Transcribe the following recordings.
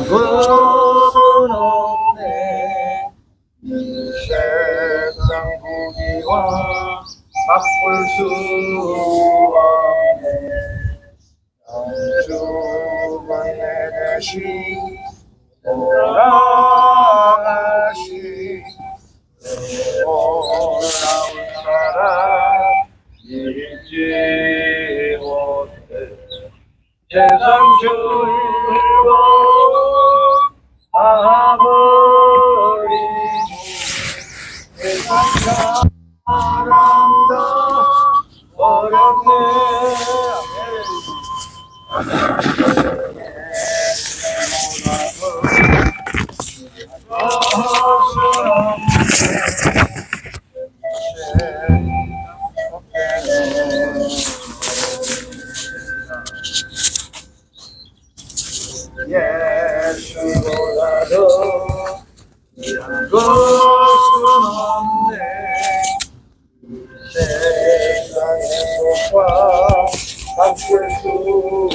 것은 없네. 이 세상 부귀와 바꿀 수 없네. 주만 내 대신 돌아가시 돌아올 사람 잊지 못해. 세상 즐거움 다 버리고 세상 사랑도 어렵네. 예수보다도 귀한 것은 없네. 세상의 복과 바꿀 수 없네.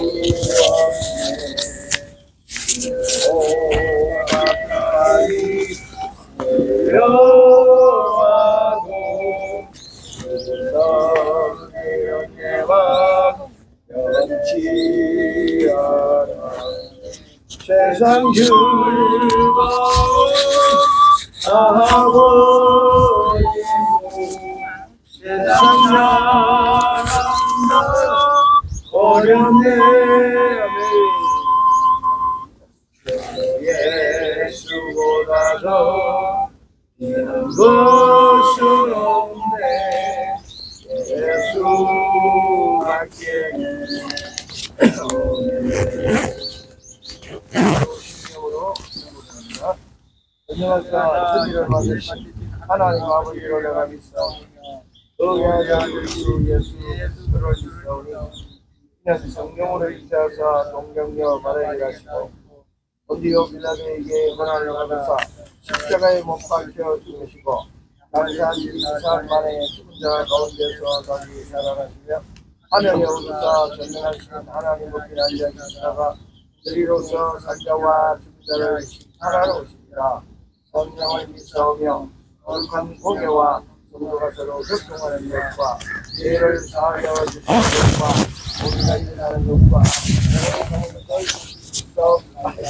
오마카이 내려와도 너의 은혜와 변치 않아. 세상 즐거움 다 버리고 세상 사랑도 어렵네. 예수보다도 귀한 것은 없네. 예수밖에 안녕하세요. 천지를 만드신 하나님 아버지를 내가 믿사오며 거기하지 않을 주 예수를 믿사오며 그냥 성령으로 인자하사 동정녀 마리아에게 하시고 본디오 빌라도에게 권한을 받으사 십자가에 못 박혀 죽으시고 장사한 지 4일 만에 죽은 자 가운데서 다시 살아나시며 하늘에 오르사 전능하신 하나님 높이 앉아계시다가 너희로서 산자와 죽은 자를 심판하러 오시리라. 성령을 믿사오며 거룩한 공예와 성도가 서로 교통하는 것과 죄를 사하여 주시는 것과 우리가 일어나는 것과 영원한 것을 믿사옵나이다.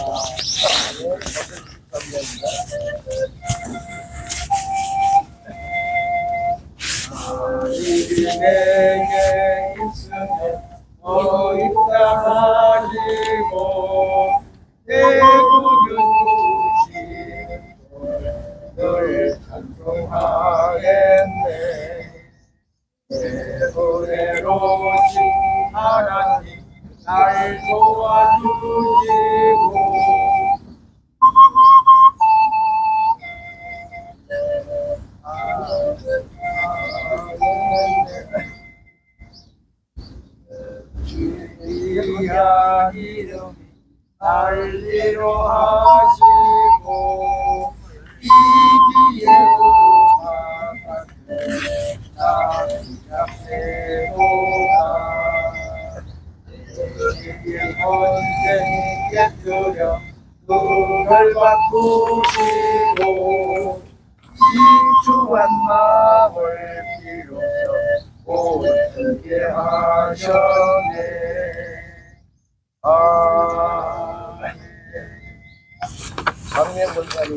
일이 내게 있으면 너로 입당하시고 내 구주시는 늘 찬송하겠네. 내 은혜로우신 하나님 날 도와주시고 주의 이름이 날 위로하시고 이기에 도망하네 나 시작해보라. 내게 언제니 깨뜨려 눈을 바꾸시고 신중한 마음을 비로소 오르게 하셨네. 아멘. 박명 권사님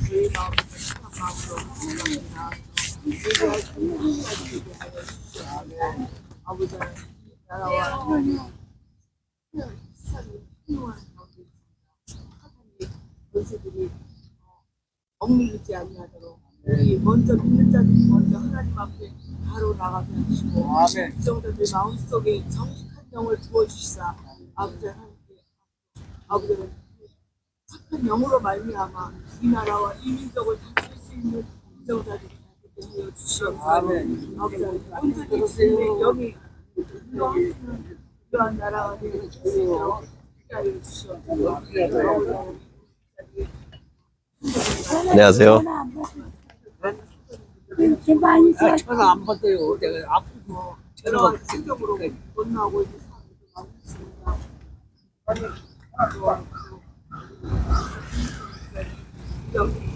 저희 마음을 착한 마음으로 생각합니다. 아버지 나라와 세상이 훌륭한 가운데 있습니다. 사탄의 권세들이 억누르지 아니하도록 우리 먼저 믿는 자들이 먼저 하나님 앞에 바로 나가게 하시고 백성들의 마음속에 정직한 영을 부어주시사 아버지 하나님께 아버지는 착한 영으로 말미암아 이 나라와 이 민족을 다스릴 수 있는 백성자들이 되게 하여 주시옵소서. 아멘. 아버지 온전히 주님의 영이 흘러하시는 그러한 나라가 되게 주시옵소서. 하여 주시옵소서. 안녕하세요. 전화 안 받아요. 내가 아프고 여러 전화가 가지 성격으로 원나고 있는 사람들도 많이 있습니다. 여러분들이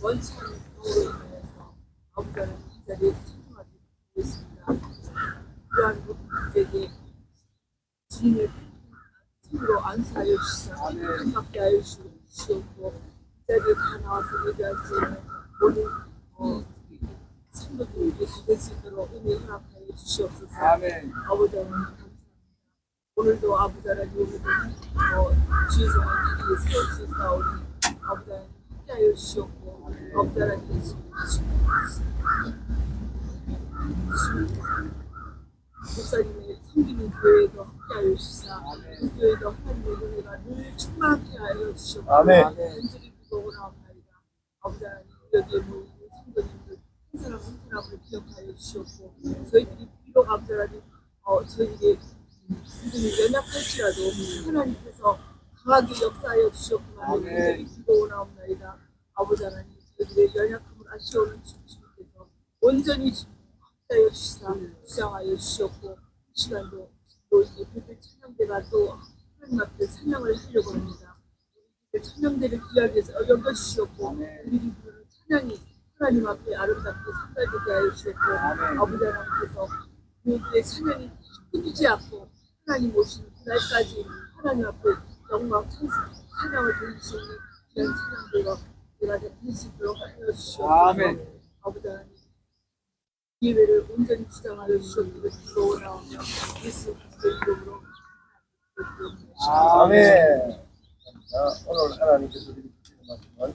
원치 않는 경우로 인해서 아무데나 이 자리에 참석하지 못했습니다. 이러한 분들에게 주님의 손으로 안수하여 주시사 함께 하여 주시옵고 이 자리에 다 나와서 얘기할 수 있는 모든 성도들에게 될 수 있도록 은혜 허락하여 주시옵소서. 아멘. 아버지 하나님 감사합니다. 오늘도 아버지 하나님 오늘도 주의 성을 위해 세우시사오니 아버지 하나님 함께하여 주시옵고 아버지 하나님 목사님의 섬기는 교회도 함께하여 주시사 그 교회도 하나님의 은혜가 늘 충만하게 하여 주시옵고 아멘. 간절히 기도하옵나이다. 아버지 하나님 여기에 모이는 성도님들 한 사람 한 사람을 기억하여 주시옵고 저희들이 비록 아버지 하나님 저희들이 믿음이 연약할지라도 하나님께서 강하게 역사하여 주시옵구나 하는 간절히 기도하옵나이다. 아버지 하나님 저희들의 연약함을 아시오는 주님께서 온전히 하여 주시사 주장하여 주시옵고 이 시간도 또 이제 그들 찬양대가 또 하나님 앞에 찬양을 하려고 합니다. 우리 찬양대를 귀하게 여겨주시옵고 우리들이 부르는 찬양이 하나님 앞에 아름답게 상달되게 하여 주시옵고 아버지 하나님께서 그들의 찬양이 끊이지 않고 하나님 오시는 그날까지 하나님 앞에 영광 찬양을 드릴 수 있는 귀한 찬양대가 내가 될 수 있도록 하여 주시옵소서. 아멘. 아버지 하나님 기회를 온전히 주장하여 주셨기를 기도하오며 예수 그리스도의 이름으로 아멘. 오늘 하나님께서 드리는 말씀은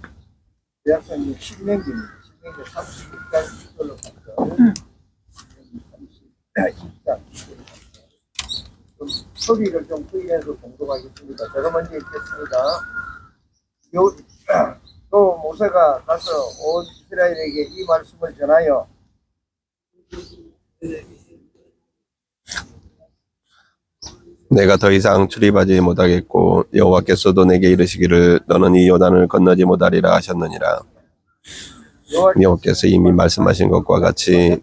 대학생님 신명기입니다. 신명기 36장 1절로 8절. 32장 1절로 소리를 좀 크게 해서 공독하겠습니다. 제가 먼저 읽겠습니다. 또 모세가 가서 온 이스라엘에게 이 말씀을 전하여 내가 더 이상 출입하지 못하겠고 여호와께서도 내게 이르시기를 너는 이 요단을 건너지 못하리라 하셨느니라. 여호와께서 이미 말씀하신 것과 같이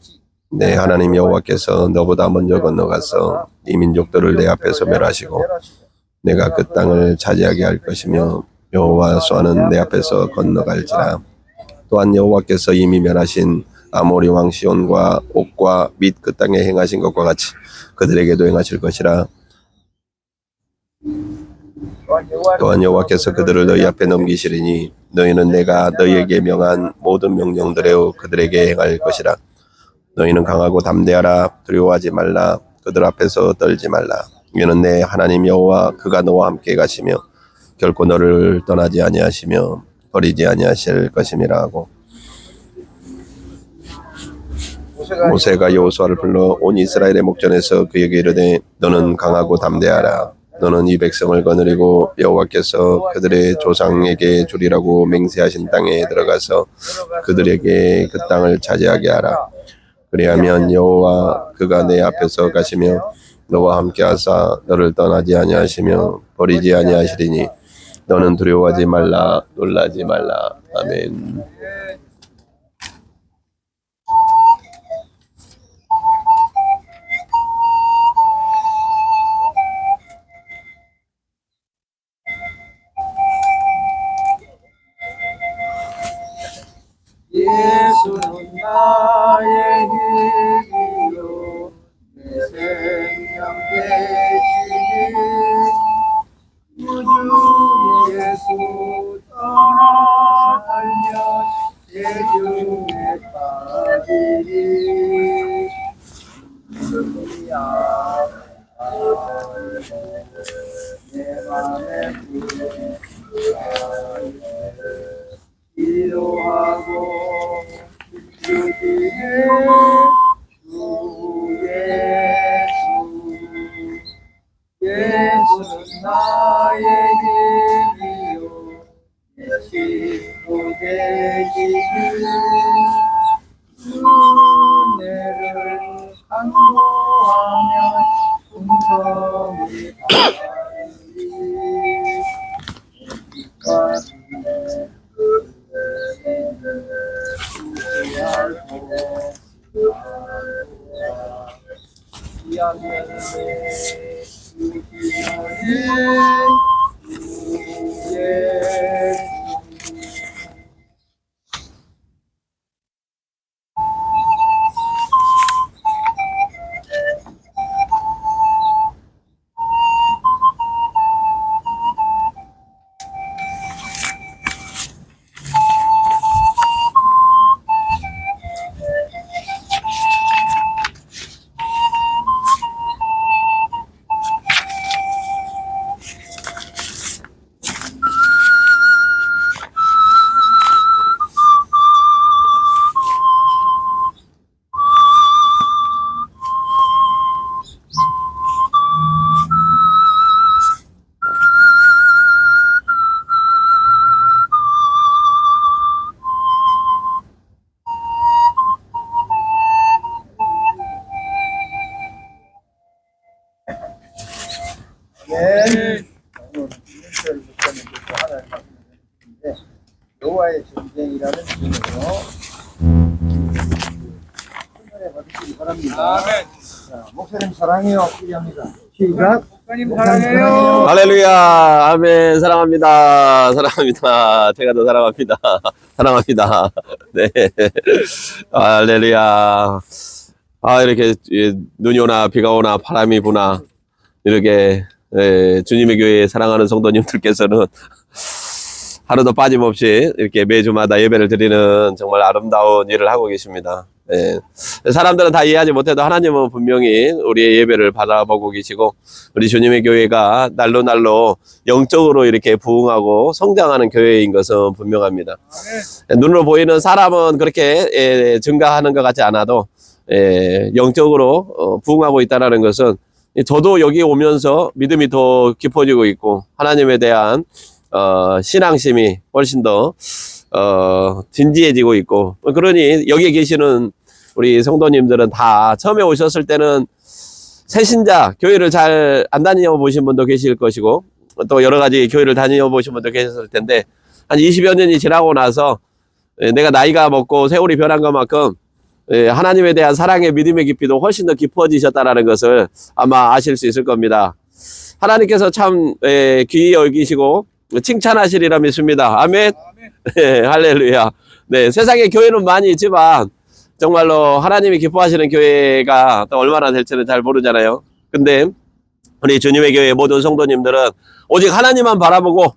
내 하나님 여호와께서 너보다 먼저 건너가서 이 민족들을 내 앞에서 멸하시고 내가 그 땅을 차지하게 할 것이며 여호와 수아는 내 앞에서 건너갈지라. 또한 여호와께서 이미 멸하신 아모리 왕 시온과 옥과 및 그 땅에 행하신 것과 같이 그들에게도 행하실 것이라. 또한 여호와께서 그들을 너희 앞에 넘기시리니 너희는 내가 너희에게 명한 모든 명령대로 그들에게 행할 것이라. 너희는 강하고 담대하라. 두려워하지 말라. 그들 앞에서 떨지 말라. 이는 내 하나님 여호와 그가 너와 함께 가시며 결코 너를 떠나지 아니하시며 버리지 아니하실 것임이라 하고. 모세가 여호수아를 불러 온 이스라엘의 목전에서 그에게 이르되 너는 강하고 담대하라. 너는 이 백성을 거느리고 여호와께서 그들의 조상에게 주리라고 맹세하신 땅에 들어가서 그들에게 그 땅을 차지하게 하라. 그리하면 여호와 그가 내 앞에서 가시며 너와 함께 하사 너를 떠나지 아니하시며 버리지 아니하시리니 너는 두려워하지 말라. 놀라지 말라. 아멘. 예수는 나의 힘이요 내 생명 되시니 우주 예수 떠나 살면 예중에 빠지니 주야 내 맘에 부르는 기도하고 주님의 주 예수 예수는 나의 힘이요 내 친구 풍성히 여호와의 전쟁이라는 이름으로 충분히 받으시기 바랍니다. 자, 목사님 사랑해요. 필요합니다. 시작. 목사님 사랑해요. 할렐루야. 아멘. 사랑합니다. 사랑합니다. 제가 더 사랑합니다. 사랑합니다. 네. 할렐루야. 아, 이렇게 눈이 오나 비가 오나 바람이 부나 이렇게 주님의 교회에 사랑하는 성도님들께서는 하루도 빠짐없이 이렇게 매주마다 예배를 드리는 정말 아름다운 일을 하고 계십니다. 사람들은 다 이해하지 못해도 하나님은 분명히 우리의 예배를 바라보고 계시고 우리 주님의 교회가 날로 날로 영적으로 이렇게 부흥하고 성장하는 교회인 것은 분명합니다. 눈으로 보이는 사람은 그렇게 증가하는 것 같지 않아도 영적으로 부흥하고 있다는 것은 저도 여기 오면서 믿음이 더 깊어지고 있고 하나님에 대한 신앙심이 훨씬 더 진지해지고 있고 그러니 여기 계시는 우리 성도님들은 다 처음에 오셨을 때는 새신자 교회를 잘 안 다녀보신 분도 계실 것이고 또 여러 가지 교회를 다녀보신 분도 계셨을 텐데 한 20여 년이 지나고 나서 내가 나이가 먹고 세월이 변한 것만큼 하나님에 대한 사랑의 믿음의 깊이도 훨씬 더 깊어지셨다는 것을 아마 아실 수 있을 겁니다. 하나님께서 참 귀히 여기시고 칭찬하시리라 믿습니다. 아멘. 네, 할렐루야. 네, 세상에 교회는 많이 있지만 정말로 하나님이 기뻐하시는 교회가 또 얼마나 될지는 잘 모르잖아요. 근데 우리 주님의 교회 모든 성도님들은 오직 하나님만 바라보고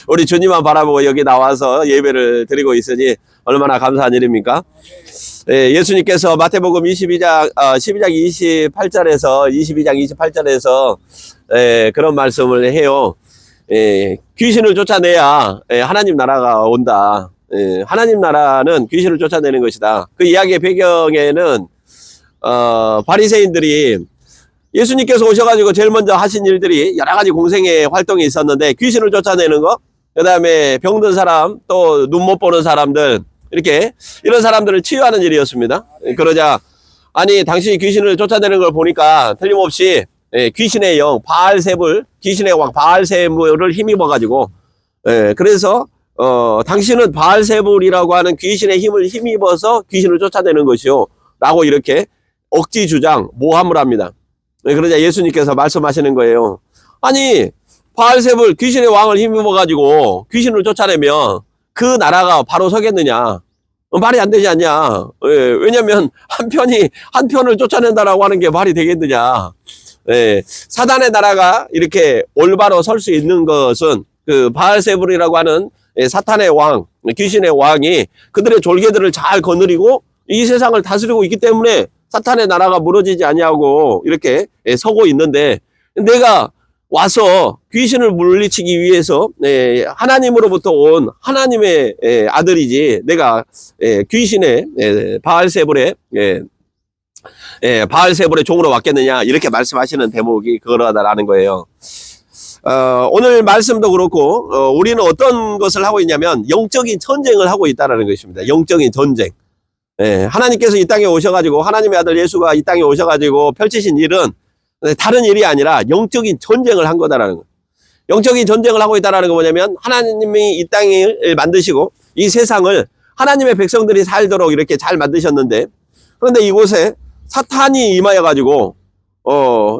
우리 주님만 바라보고 여기 나와서 예배를 드리고 있으니 얼마나 감사한 일입니까? 예수님께서 마태복음 12장 22장 28절에서 그런 말씀을 해요. 귀신을 쫓아내야 하나님 나라가 온다. 하나님 나라는 귀신을 쫓아내는 것이다. 그 이야기의 배경에는 바리새인들이 예수님께서 오셔가지고 제일 먼저 하신 일들이 여러 가지 공생의 활동이 있었는데 귀신을 쫓아내는 거, 그 다음에 병든 사람, 또 눈 못 보는 사람들 이렇게 이런 사람들을 치유하는 일이었습니다. 그러자 아니 당신이 귀신을 쫓아내는 걸 보니까 틀림없이 귀신의 영 바알세불, 귀신의 왕 바알세불을 힘입어가지고 그래서 당신은 바알세불이라고 하는 귀신의 힘을 힘입어서 귀신을 쫓아내는 것이요 라고 이렇게 억지 주장 모함을 합니다. 그러자 예수님께서 말씀하시는 거예요. 아니 바알세불 귀신의 왕을 힘입어가지고 귀신을 쫓아내면 그 나라가 바로 서겠느냐? 말이 안 되지 않냐? 왜냐면 한 편을 쫓아낸다라고 하는 게 말이 되겠느냐? 사단의 나라가 이렇게 올바로 설 수 있는 것은 그 바알세불이라고 하는 사탄의 왕, 귀신의 왕이 그들의 졸개들을 잘 거느리고 이 세상을 다스리고 있기 때문에 사탄의 나라가 무너지지 아니하고 이렇게 서고 있는데 내가 와서 귀신을 물리치기 위해서 하나님으로부터 온 하나님의 아들이지 내가 귀신의 바알세불의 종으로 왔겠느냐 이렇게 말씀하시는 대목이 그러하다라는 거예요. 오늘 말씀도 그렇고 우리는 어떤 것을 하고 있냐면 영적인 전쟁을 하고 있다는 것입니다. 영적인 전쟁. 예, 하나님께서 이 땅에 오셔가지고 하나님의 아들 예수가 이 땅에 오셔가지고 펼치신 일은 다른 일이 아니라 영적인 전쟁을 한 거다라는 거예요. 영적인 전쟁을 하고 있다는 건 뭐냐면 하나님이 이 땅을 만드시고 이 세상을 하나님의 백성들이 살도록 이렇게 잘 만드셨는데, 그런데 이곳에 사탄이 임하여가지고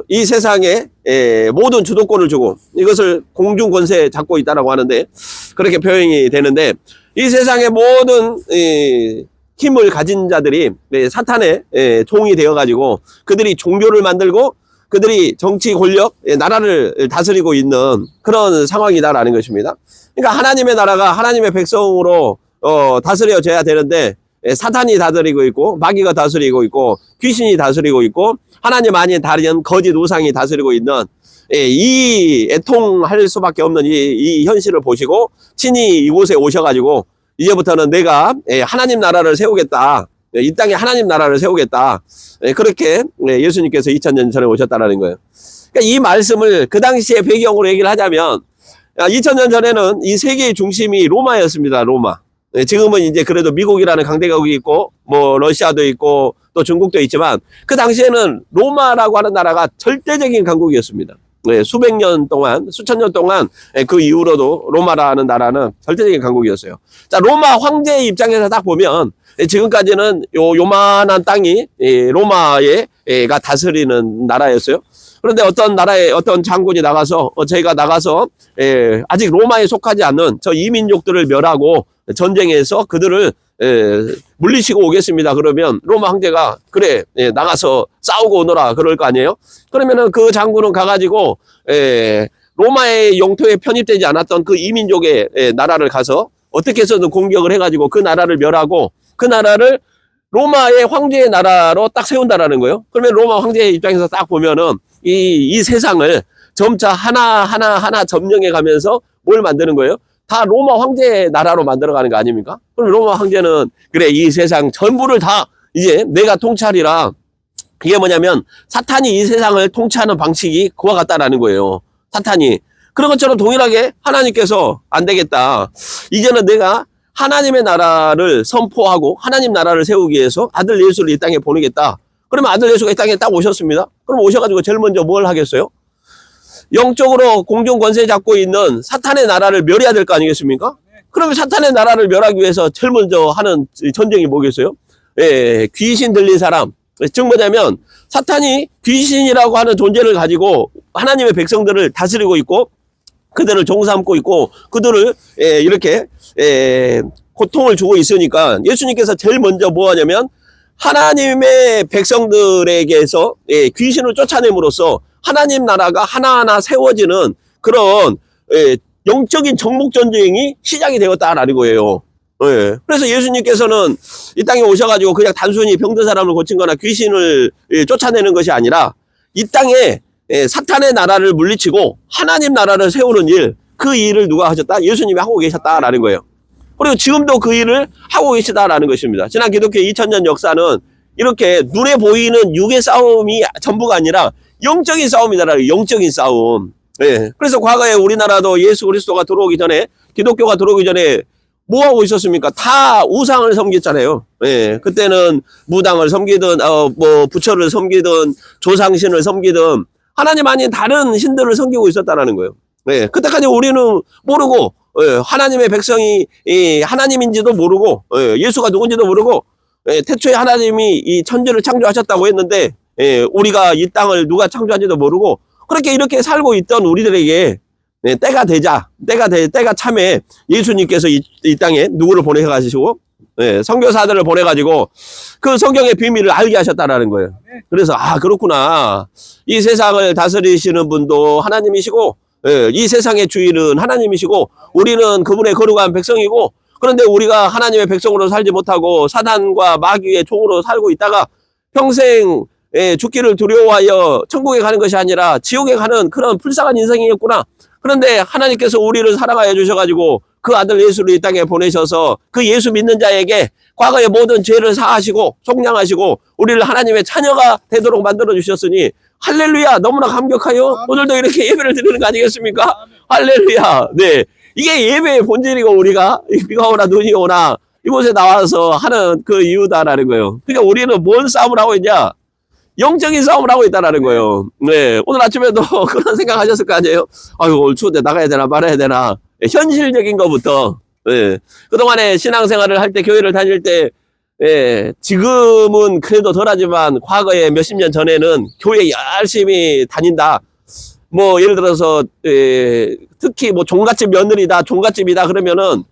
이 세상에 모든 주도권을 주고 이것을 공중 권세에 잡고 있다라고 하는데, 그렇게 표현이 되는데, 이 세상의 모든 힘을 가진 자들이 사탄의 종이 되어가지고 그들이 종교를 만들고 그들이 정치 권력, 나라를 다스리고 있는 그런 상황이다라는 것입니다. 그러니까 하나님의 나라가 하나님의 백성으로 다스려져야 되는데 사탄이 다스리고 있고 마귀가 다스리고 있고 귀신이 다스리고 있고 하나님 아닌 다른 거짓 우상이 다스리고 있는 이 애통할 수밖에 없는 이 현실을 보시고 친히 이곳에 오셔가지고 이제부터는 내가 하나님 나라를 세우겠다, 이 땅에 하나님 나라를 세우겠다, 그렇게 예수님께서 2000년 전에 오셨다라는 거예요. 그러니까 이 말씀을 그 당시의 배경으로 얘기를 하자면 2000년 전에는 이 세계의 중심이 로마였습니다. 로마. 지금은 이제 그래도 미국이라는 강대국이 있고 뭐 러시아도 있고 또 중국도 있지만 그 당시에는 로마라고 하는 나라가 절대적인 강국이었습니다. 수백 년 동안, 수천 년 동안 그 이후로도 로마라는 나라는 절대적인 강국이었어요. 자, 로마 황제의 입장에서 딱 보면 지금까지는 요만한 땅이 로마가 다스리는 나라였어요. 그런데 어떤 나라에 어떤 장군이 나가서 저희가 나가서 아직 로마에 속하지 않는 저 이민족들을 멸하고 전쟁에서 그들을 물리치고 오겠습니다. 그러면 로마 황제가 그래 나가서 싸우고 오너라 그럴 거 아니에요. 그러면은 그 장군은 가가지고 로마의 영토에 편입되지 않았던 그 이민족의 나라를 가서 어떻게 해서든 공격을 해가지고 그 나라를 멸하고 그 나라를 로마의 황제의 나라로 딱 세운다라는 거예요. 그러면 로마 황제의 입장에서 딱 보면은 이 세상을 점차 하나 점령해 가면서 뭘 만드는 거예요? 다 로마 황제의 나라로 만들어가는 거 아닙니까? 그럼 로마 황제는 그래 이 세상 전부를 다 이제 내가 통찰이라, 이게 뭐냐면 사탄이 이 세상을 통치하는 방식이 그와 같다라는 거예요. 사탄이. 그런 것처럼 동일하게 하나님께서 안 되겠다, 이제는 내가 하나님의 나라를 선포하고 하나님 나라를 세우기 위해서 아들 예수를 이 땅에 보내겠다. 그러면 아들 예수가 이 땅에 딱 오셨습니다. 그럼 오셔가지고 제일 먼저 뭘 하겠어요? 영적으로 공중 권세 잡고 있는 사탄의 나라를 멸해야 될 거 아니겠습니까? 그러면 사탄의 나라를 멸하기 위해서 제일 먼저 하는 전쟁이 뭐겠어요? 귀신 들린 사람. 즉 뭐냐면 사탄이 귀신이라고 하는 존재를 가지고 하나님의 백성들을 다스리고 있고 그들을 종삼고 있고 그들을 이렇게 고통을 주고 있으니까 예수님께서 제일 먼저 뭐 하냐면 하나님의 백성들에게서 귀신을 쫓아냄으로써 하나님 나라가 하나하나 세워지는 그런 영적인 정복전쟁이 시작이 되었다라는 거예요. 그래서 예수님께서는 이 땅에 오셔가지고 그냥 단순히 병든 사람을 고친 거나 귀신을 쫓아내는 것이 아니라 이 땅에 사탄의 나라를 물리치고 하나님 나라를 세우는 일, 그 일을 누가 하셨다? 예수님이 하고 계셨다라는 거예요. 그리고 지금도 그 일을 하고 계시다라는 것입니다. 지난 기독교 2000년 역사는 이렇게 눈에 보이는 육의 싸움이 전부가 아니라 영적인 싸움이다라는, 영적인 싸움. 그래서 과거에 우리나라도 예수 그리스도가 들어오기 전에, 기독교가 들어오기 전에 뭐 하고 있었습니까? 다 우상을 섬겼잖아요. 그때는 무당을 섬기든 뭐 부처를 섬기든 조상신을 섬기든 하나님 아닌 다른 신들을 섬기고 있었다라는 거예요. 그때까지 우리는 모르고 하나님의 백성이 하나님인지도 모르고 예수가 누군지도 모르고 태초에 하나님이 이 천지를 창조하셨다고 했는데 우리가 이 땅을 누가 창조한지도 모르고 그렇게 이렇게 살고 있던 우리들에게 때가 참에 예수님께서 이 땅에 누구를 보내가지고 선교사들을 보내가지고 그 성경의 비밀을 알게 하셨다라는 거예요. 그래서 그렇구나, 이 세상을 다스리시는 분도 하나님이시고 이 세상의 주인은 하나님이시고 우리는 그분의 거룩한 백성이고, 그런데 우리가 하나님의 백성으로 살지 못하고 사단과 마귀의 종으로 살고 있다가 평생 죽기를 두려워하여 천국에 가는 것이 아니라 지옥에 가는 그런 불쌍한 인생이었구나. 그런데 하나님께서 우리를 사랑하여 주셔가지고 그 아들 예수를 이 땅에 보내셔서 그 예수 믿는 자에게 과거의 모든 죄를 사하시고 속량하시고 우리를 하나님의 자녀가 되도록 만들어 주셨으니 할렐루야, 너무나 감격하여 오늘도 이렇게 예배를 드리는 거 아니겠습니까? 할렐루야. 네, 이게 예배의 본질이고, 우리가 비가 오나 눈이 오나 이곳에 나와서 하는 그 이유다라는 거예요. 그러니까 우리는 뭔 싸움을 하고 있냐? 영적인 싸움을 하고 있다라는 거예요. 네. 오늘 아침에도 그런 생각 하셨을 거 아니에요? 아유, 오늘 추운데 나가야 되나 말아야 되나. 현실적인 것부터. 네. 그동안에 신앙생활을 할 때, 교회를 다닐 때, 예, 지금은 그래도 덜하지만 과거에 몇십 년 전에는 교회 열심히 다닌다. 뭐, 예를 들어서, 특히 뭐 종갓집 며느리다, 종갓집이다 그러면은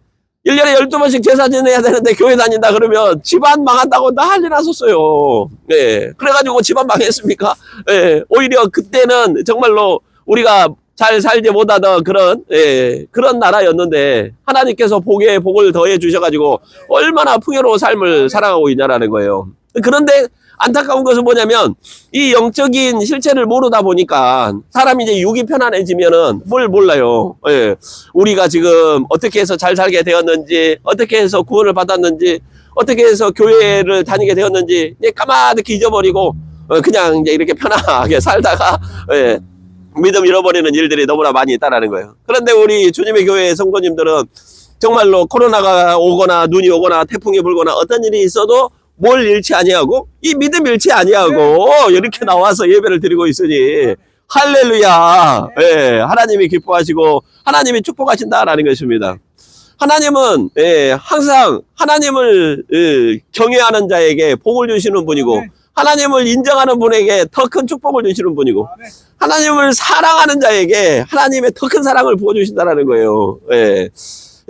1년에 12번씩 제사 지내야 되는데 교회 다닌다 그러면 집안 망한다고 난리 났었어요. 예. 그래가지고 집안 망했습니까? 예. 오히려 그때는 정말로 우리가 잘 살지 못하던 그런 나라였는데 하나님께서 복에 복을 더해 주셔가지고 얼마나 풍요로운 삶을 살아가고 있냐라는 거예요. 그런데 안타까운 것은 뭐냐면 이 영적인 실체를 모르다 보니까 사람이 이제 육이 편안해지면은 뭘 몰라요. 예. 우리가 지금 어떻게 해서 잘 살게 되었는지, 어떻게 해서 구원을 받았는지, 어떻게 해서 교회를 다니게 되었는지 이제 까마득히 잊어버리고 그냥 이제 이렇게 편하게 살다가 예. 믿음 잃어버리는 일들이 너무나 많이 있다라는 거예요. 그런데 우리 주님의 교회 성도님들은 정말로 코로나가 오거나 눈이 오거나 태풍이 불거나 어떤 일이 있어도 뭘 잃지 아니하고 이 믿음 잃지 아니하고 이렇게 나와서 예배를 드리고 있으니 할렐루야. 예, 하나님이 기뻐하시고 하나님이 축복하신다라는 것입니다. 하나님은 항상 하나님을 경외하는 자에게 복을 주시는 분이고 하나님을 인정하는 분에게 더 큰 축복을 주시는 분이고 하나님을 사랑하는 자에게 하나님의 더 큰 사랑을 부어주신다라는 거예요. 예.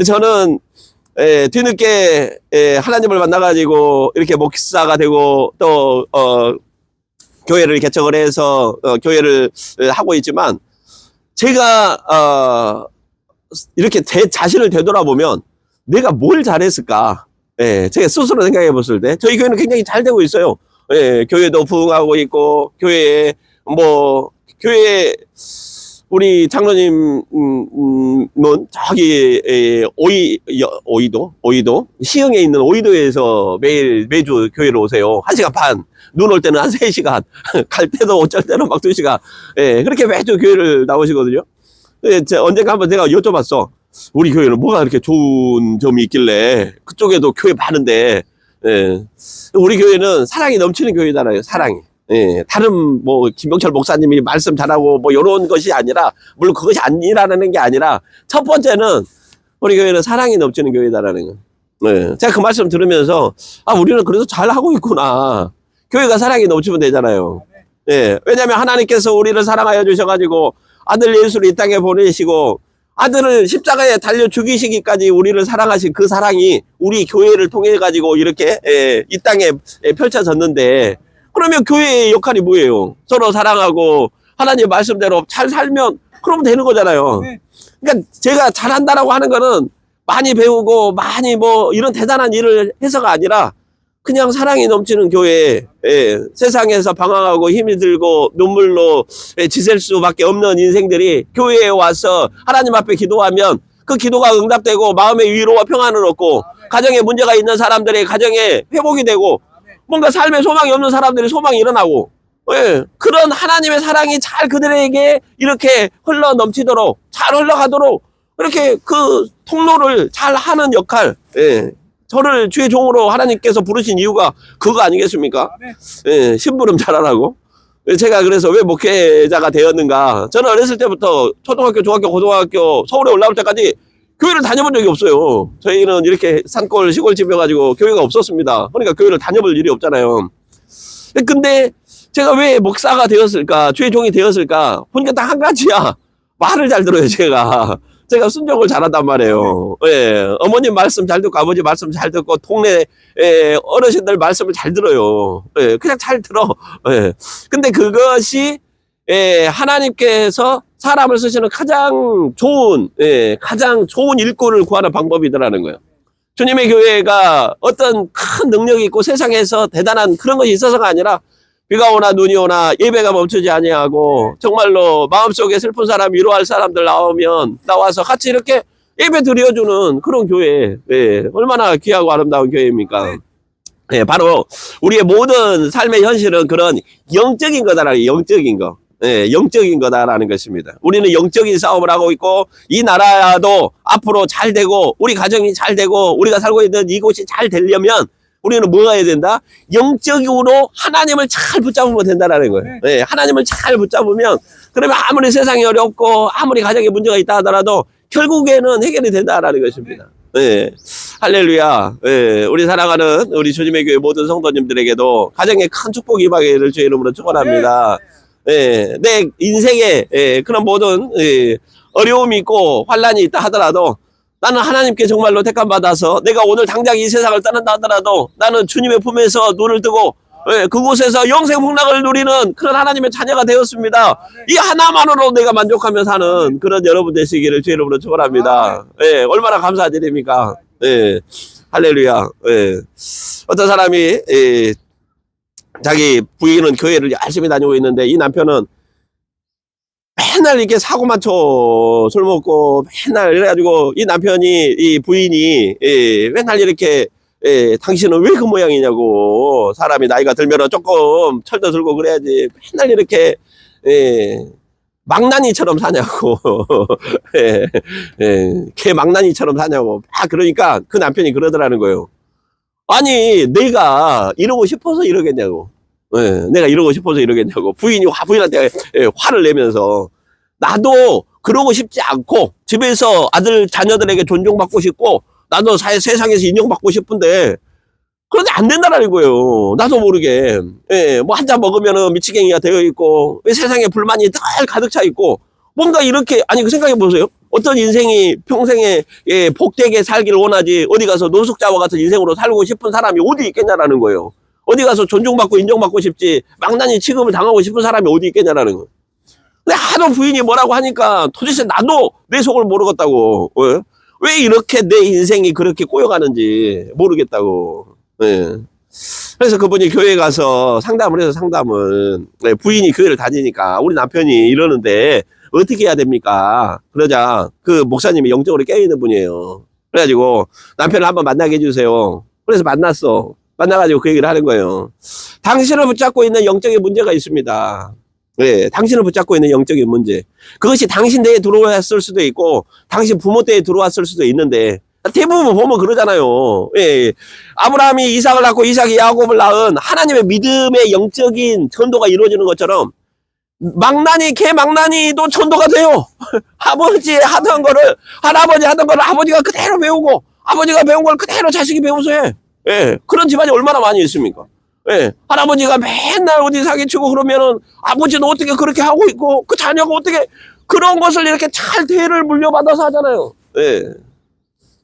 저는 뒤늦게 하나님을 만나가지고 이렇게 목사가 되고 또 교회를 개척을 해서 교회를 하고 있지만 제가 이렇게 제 자신을 되돌아보면 내가 뭘 잘했을까? 제가 스스로 생각해 봤을 때 저희 교회는 굉장히 잘 되고 있어요. 교회도 부흥하고 있고 교회에 우리 장로님은 저기 오이도 시흥에 있는 오이도에서 매주 교회를 오세요. 1시간 반. 눈 올 때는 한 3시간. 갈 때도 어쩔 때는 막 2시간. 그렇게 매주 교회를 나오시거든요. 언젠가 한번 제가 여쭤봤어. 우리 교회는 뭐가 그렇게 좋은 점이 있길래 그쪽에도 교회 많은데 우리 교회는 사랑이 넘치는 교회잖아요. 사랑이. 다른 뭐 김병철 목사님이 말씀 잘하고 뭐 이런 것이 아니라 물론 그것이 아니라는 게 아니라 첫 번째는 우리 교회는 사랑이 넘치는 교회다라는 거. 제가 그 말씀 들으면서 우리는 그래도 잘 하고 있구나. 교회가 사랑이 넘치면 되잖아요. 왜냐하면 하나님께서 우리를 사랑하여 주셔가지고 아들 예수를 이 땅에 보내시고 아들을 십자가에 달려 죽이시기까지 우리를 사랑하신 그 사랑이 우리 교회를 통해 가지고 이렇게 이 땅에 펼쳐졌는데 그러면 교회의 역할이 뭐예요? 서로 사랑하고 하나님 말씀대로 잘 살면 그러면 되는 거잖아요. 그러니까 제가 잘한다라고 하는 거는 많이 배우고 많이 뭐 이런 대단한 일을 해서가 아니라 그냥 사랑이 넘치는 교회, 세상에서 방황하고 힘이 들고 눈물로 지셀 수밖에 없는 인생들이 교회에 와서 하나님 앞에 기도하면 그 기도가 응답되고 마음의 위로와 평안을 얻고 가정에 문제가 있는 사람들의 가정에 회복이 되고 뭔가 삶에 소망이 없는 사람들이 소망이 일어나고 그런 하나님의 사랑이 잘 그들에게 이렇게 흘러 넘치도록 잘 흘러가도록 이렇게 그 통로를 잘 하는 역할 저를 주의 종으로 하나님께서 부르신 이유가 그거 아니겠습니까? 심부름 잘하라고. 제가 그래서 왜 목회자가 되었는가. 저는 어렸을 때부터 초등학교, 중학교, 고등학교 서울에 올라올 때까지 교회를 다녀본 적이 없어요. 저희는 이렇게 산골 시골집이어가지고 교회가 없었습니다. 그러니까 교회를 다녀볼 일이 없잖아요. 근데 제가 왜 목사가 되었을까? 주의 종이 되었을까? 보니까 딱 한 가지야. 말을 잘 들어요, 제가 순종을 잘한단 말이에요. 어머님 말씀 잘 듣고 아버지 말씀 잘 듣고 동네 어르신들 말씀을 잘 들어요. 그냥 잘 들어. 근데 그것이 하나님께서 사람을 쓰시는 가장 좋은 일꾼을 구하는 방법이더라는 거예요. 주님의 교회가 어떤 큰 능력이 있고 세상에서 대단한 그런 것이 있어서가 아니라 비가 오나 눈이 오나 예배가 멈추지 아니하고 정말로 마음속에 슬픈 사람 위로할 사람들 나와서 같이 이렇게 예배 드려주는 그런 교회. 얼마나 귀하고 아름다운 교회입니까? 바로 우리의 모든 삶의 현실은 그런 영적인 거다라는 영적인 거. 예, 영적인 거다라는 것입니다. 우리는 영적인 싸움을 하고 있고 이 나라도 앞으로 잘 되고 우리 가정이 잘 되고 우리가 살고 있는 이곳이 잘 되려면 우리는 뭐가 해야 된다? 영적으로 하나님을 잘 붙잡으면 된다라는 거예요. 예, 하나님을 잘 붙잡으면 그러면 아무리 세상이 어렵고 아무리 가정에 문제가 있다 하더라도 결국에는 해결이 된다라는 것입니다. 예, 할렐루야. 예, 우리 사랑하는 우리 주님의 교회 모든 성도님들에게도 가정에 큰 축복 임하기를 주의 이름으로 축원합니다. 예, 내 인생에 그런 모든 어려움이 있고 환란이 있다 하더라도 나는 하나님께 정말로 택함 받아서 내가 오늘 당장 이 세상을 떠난다 하더라도 나는 주님의 품에서 눈을 뜨고 그곳에서 영생 복락을 누리는 그런 하나님의 자녀가 되었습니다. 이 하나만으로 내가 만족하며 사는 그런 여러분 되시기를 주의 이름으로 축원합니다. 예, 얼마나 감사드립니까? 예, 할렐루야. 예. 어떤 사람이 자기 부인은 교회를 열심히 다니고 있는데 이 남편은 맨날 이렇게 사고만 쳐 술 먹고 맨날 이래가지고 이 남편이 이 부인이 맨날 이렇게 당신은 왜 그 모양이냐고 사람이 나이가 들면 조금 철도 들고 그래야지 맨날 이렇게 망나니처럼 사냐고 개 망나니처럼 사냐고 그러니까 그 남편이 그러더라는 거예요. 아니 내가 이러고 싶어서 이러겠냐고 내가 이러고 싶어서 이러겠냐고 부인한테 화를 내면서 나도 그러고 싶지 않고 집에서 아들 자녀들에게 존중받고 싶고 나도 세상에서 인정받고 싶은데 그런데 안 된다라는 거예요. 나도 모르게 뭐 한 잔 먹으면은 미치갱이가 되어 있고 세상에 불만이 늘 가득 차 있고 뭔가 이렇게 아니 그 생각해 보세요. 어떤 인생이 평생에 복되게 살기를 원하지 어디 가서 노숙자와 같은 인생으로 살고 싶은 사람이 어디 있겠냐라는 거예요. 어디 가서 존중받고 인정받고 싶지 망나니 취급을 당하고 싶은 사람이 어디 있겠냐라는 거예요. 근데 하도 부인이 뭐라고 하니까 도대체 나도 내 속을 모르겠다고 왜 이렇게 내 인생이 그렇게 꼬여가는지 모르겠다고. 그래서 그분이 교회에 가서 상담을 해서 부인이 교회를 다니니까 우리 남편이 이러는데 어떻게 해야 됩니까? 그러자 그 목사님이 영적으로 깨어있는 분이에요. 그래가지고 남편을 한번 만나게 해주세요. 그래서 만나가지고 그 얘기를 하는 거예요. 당신을 붙잡고 있는 영적인 문제가 있습니다. 당신을 붙잡고 있는 영적인 문제. 그것이 당신 때에 들어왔을 수도 있고 당신 부모 때에 들어왔을 수도 있는데 대부분 보면 그러잖아요. 아브라함이 이삭을 낳고 이삭이 야곱을 낳은 하나님의 믿음의 영적인 전도가 이루어지는 것처럼 개 망나니도 전도가 돼요. 할아버지 하던 거를 아버지가 그대로 배우고 아버지가 배운 걸 그대로 자식이 배워서 해. 그런 집안이 얼마나 많이 있습니까? 할아버지가 맨날 어디 사기치고 그러면은 아버지는 어떻게 그렇게 하고 있고 그 자녀가 어떻게 그런 것을 이렇게 잘 대를 물려받아서 하잖아요.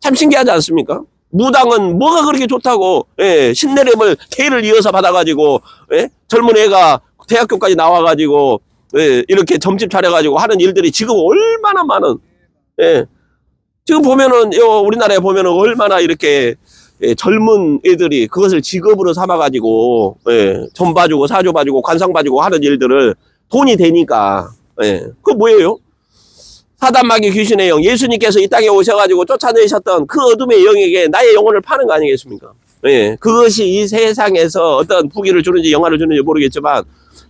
참 신기하지 않습니까? 무당은 뭐가 그렇게 좋다고 신내림을 대를 이어서 받아가지고 젊은 애가 대학교까지 나와가지고 이렇게 점집 차려가지고 하는 일들이 지금 얼마나 많은 지금 보면은 우리나라에 보면은 얼마나 이렇게 젊은 애들이 그것을 직업으로 삼아가지고 전 봐주고 사줘 봐주고 관상 봐주고 하는 일들을 돈이 되니까 그거 뭐예요? 사단마귀 귀신의 영 예수님께서 이 땅에 오셔가지고 쫓아내셨던 그 어둠의 영에게 나의 영혼을 파는 거 아니겠습니까? 그것이 이 세상에서 어떤 부귀를 주는지 영화를 주는지 모르겠지만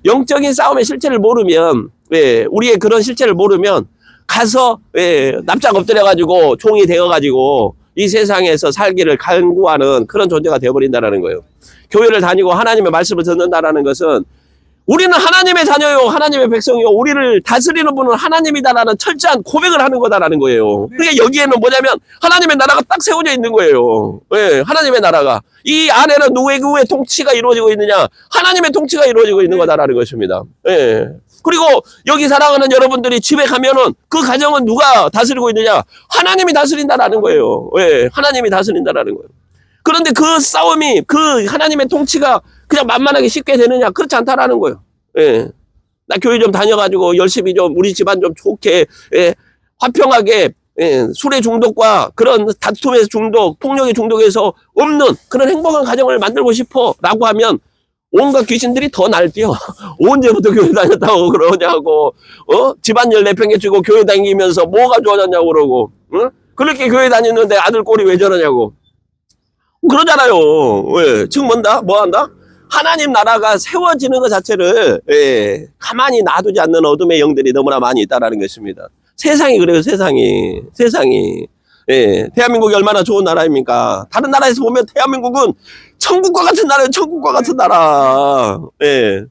영적인 싸움의 실체를 모르면 우리의 그런 실체를 모르면 가서 납작 엎드려가지고 종이 되어가지고 이 세상에서 살기를 간구하는 그런 존재가 되어버린다는 거예요. 교회를 다니고 하나님의 말씀을 듣는다는 것은 우리는 하나님의 자녀요 하나님의 백성이요 우리를 다스리는 분은 하나님이다라는 철저한 고백을 하는 거다라는 거예요. 그러니까 여기에는 뭐냐면 하나님의 나라가 딱 세워져 있는 거예요. 하나님의 나라가 이 안에는 누구의 통치가 이루어지고 있느냐? 하나님의 통치가 이루어지고 있는 거다라는 것입니다. 그리고 여기 사랑하는 여러분들이 집에 가면은 그 가정은 누가 다스리고 있느냐? 하나님이 다스린다라는 거예요. 하나님이 다스린다라는 거예요. 그런데 그 싸움이 그 하나님의 통치가 그냥 만만하게 쉽게 되느냐? 그렇지 않다라는 거예요. 나 교회 좀 다녀가지고 열심히 좀 우리 집안 좀 좋게 화평하게 술의 중독과 그런 다툼의 중독, 폭력의 중독에서 없는 그런 행복한 가정을 만들고 싶어라고 하면 온갖 귀신들이 더 날뛰어. 언제부터 교회 다녔다고 그러냐고, 집안일 내팽개치고 교회 다니면서 뭐가 좋아졌냐고 그러고, 그렇게 교회 다녔는데 아들 꼴이 왜 저러냐고. 그러잖아요. 왜? 지금 뭐 한다? 하나님 나라가 세워지는 것 자체를 예, 가만히 놔두지 않는 어둠의 영들이 너무나 많이 있다라는 것입니다. 세상이 그래요. 세상이 예, 대한민국이 얼마나 좋은 나라입니까? 다른 나라에서 보면 대한민국은 천국과 같은 나라예요. 천국과 같은 나라. 예.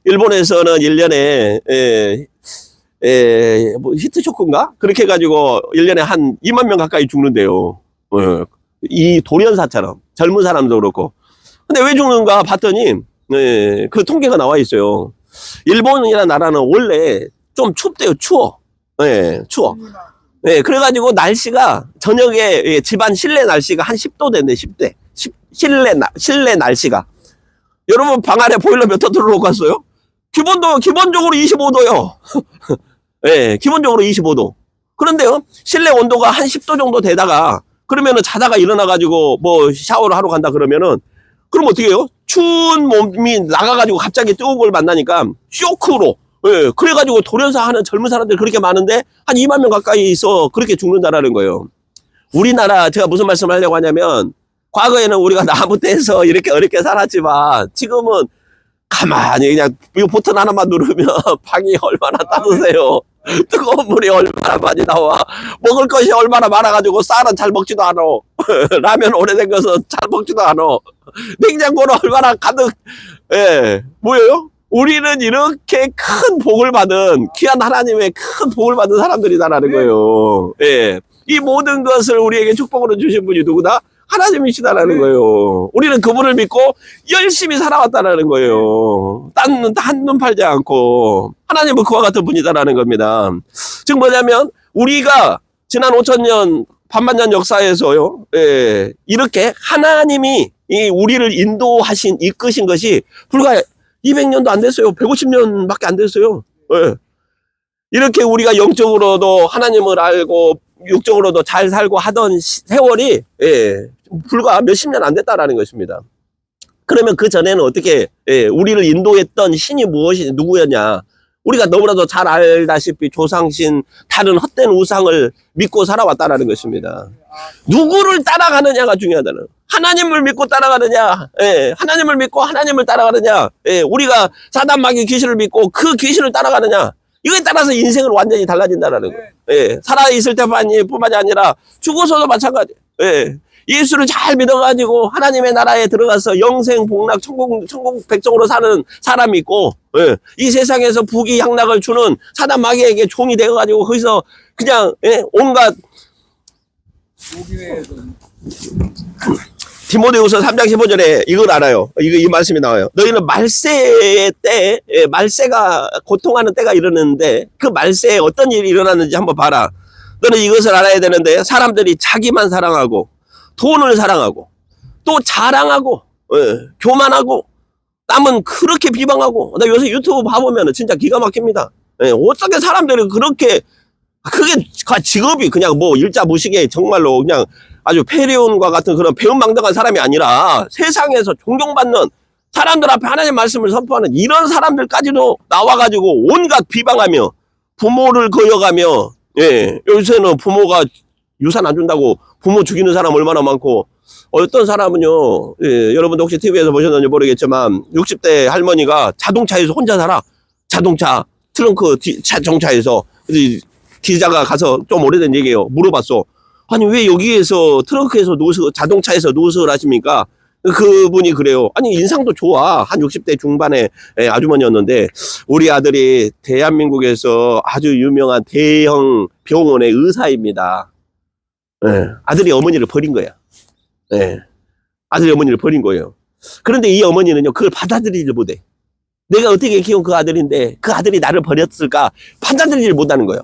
일본에서는 1년에 뭐 히트쇼크인가? 그렇게 해가지고 1년에 한 2만 명 가까이 죽는데요. 예. 이 돌연사처럼 젊은 사람도 그렇고. 근데 왜 죽는가 봤더니 예, 그 통계가 나와 있어요. 일본이라는 나라는 원래 좀 춥대요. 추워. 예, 추워. 예, 그래가지고 날씨가 저녁에 예, 집안 실내 날씨가 한 10도 된대. 10대. 실내 날씨가. 여러분 방 안에 보일러 몇 도 틀어놓고 갔어요? 기본적으로 25도요. 예, 기본적으로 25도. 그런데요, 실내 온도가 한 10도 정도 되다가, 그러면은 자다가 일어나가지고 뭐 샤워를 하러 간다 그러면은, 그럼 어떻게 해요? 추운 몸이 나가가지고 갑자기 뜨거운 걸 만나니까 쇼크로, 예, 그래가지고 돌연사 하는 젊은 사람들이 그렇게 많은데, 한 2만 명 가까이 있어 그렇게 죽는다라는 거예요. 우리나라, 제가 무슨 말씀을 하려고 하냐면, 과거에는 우리가 나무 떼서 이렇게 어렵게 살았지만, 지금은 가만히 그냥 이 버튼 하나만 누르면 방이 얼마나 따뜻해요. 뜨거운 물이 얼마나 많이 나와. 먹을 것이 얼마나 많아가지고 쌀은 잘 먹지도 않아. 라면 오래된 것은 잘 먹지도 않아. 냉장고는 얼마나 가득. 예, 뭐예요? 우리는 이렇게 큰 복을 받은 귀한 하나님의 큰 복을 받은 사람들이다라는 거예요. 예, 이 모든 것을 우리에게 축복으로 주신 분이 누구다? 하나님이시다라는 거예요. 우리는 그분을 믿고 열심히 살아왔다라는 거예요. 딴 한눈 팔지 않고 하나님은 그와 같은 분이다라는 겁니다. 즉 뭐냐면 우리가 지난 5,000년 반만년 역사에서요, 예, 이렇게 하나님이 이 우리를 인도하신 이끄신 것이 불과 200년도 안 됐어요. 150년밖에 안 됐어요. 예. 이렇게 우리가 영적으로도 하나님을 알고 육적으로도 잘 살고 하던 세월이 예, 불과 몇십 년 안 됐다라는 것입니다. 그러면 그 전에는 어떻게 예, 우리를 인도했던 신이 무엇이 누구였냐? 우리가 너무나도 잘 알다시피 조상신, 다른 헛된 우상을 믿고 살아왔다라는 것입니다. 누구를 따라가느냐가 중요하다는. 하나님을 믿고 따라가느냐, 예, 하나님을 믿고 하나님을 따라가느냐, 예, 우리가 사단 마귀 귀신을 믿고 그 귀신을 따라가느냐. 이거에 따라서 인생은 완전히 달라진다라는 거예요. 예, 살아있을 때뿐만이 아니라 죽어서도 마찬가지. 예, 예수를 잘 믿어가지고 하나님의 나라에 들어가서 영생 복락 천국 백성으로 사는 사람이 있고, 예, 이 세상에서 부귀향락을 주는 사단 마귀에게 종이 되어가지고 거기서 그냥 예, 온갖 디모데후서 3장 15절에 이걸 알아요. 이 말씀이 나와요. 너희는 말세의 때, 예, 말세가 고통하는 때가 이르는데 그 말세에 어떤 일이 일어났는지 한번 봐라. 너는 이것을 알아야 되는데 사람들이 자기만 사랑하고 돈을 사랑하고 또 자랑하고 예, 교만하고 남은 그렇게 비방하고. 나 요새 유튜브 봐보면 진짜 기가 막힙니다. 예, 어떻게 사람들이 그렇게 그게 직업이 그냥 뭐 일자 무식에 정말로 그냥 아주 페리온과 같은 그런 배은망덕한 사람이 아니라 세상에서 존경받는 사람들 앞에 하나님 말씀을 선포하는 이런 사람들까지도 나와가지고 온갖 비방하며 부모를 거역하며, 예, 요새는 부모가 유산 안 준다고 부모 죽이는 사람 얼마나 많고, 어떤 사람은요, 예, 여러분도 혹시 TV에서 보셨는지 모르겠지만 60대 할머니가 자동차에서 혼자 살아. 자동차 트렁크 자동차에서. 기자가 가서 좀 오래된 얘기예요. 물어봤어. 아니 왜 여기에서 트렁크에서 자동차에서 노숙을 하십니까? 그분이 그래요. 아니 인상도 좋아. 한 60대 중반의 아주머니였는데 우리 아들이 대한민국에서 아주 유명한 대형 병원의 의사입니다. 예, 아들이 어머니를 버린 거야. 예, 아들이 어머니를 버린 거예요. 그런데 이 어머니는요 그걸 받아들이지 못해. 내가 어떻게 키운 그 아들인데 그 아들이 나를 버렸을까 받아들이지 못하는 거예요.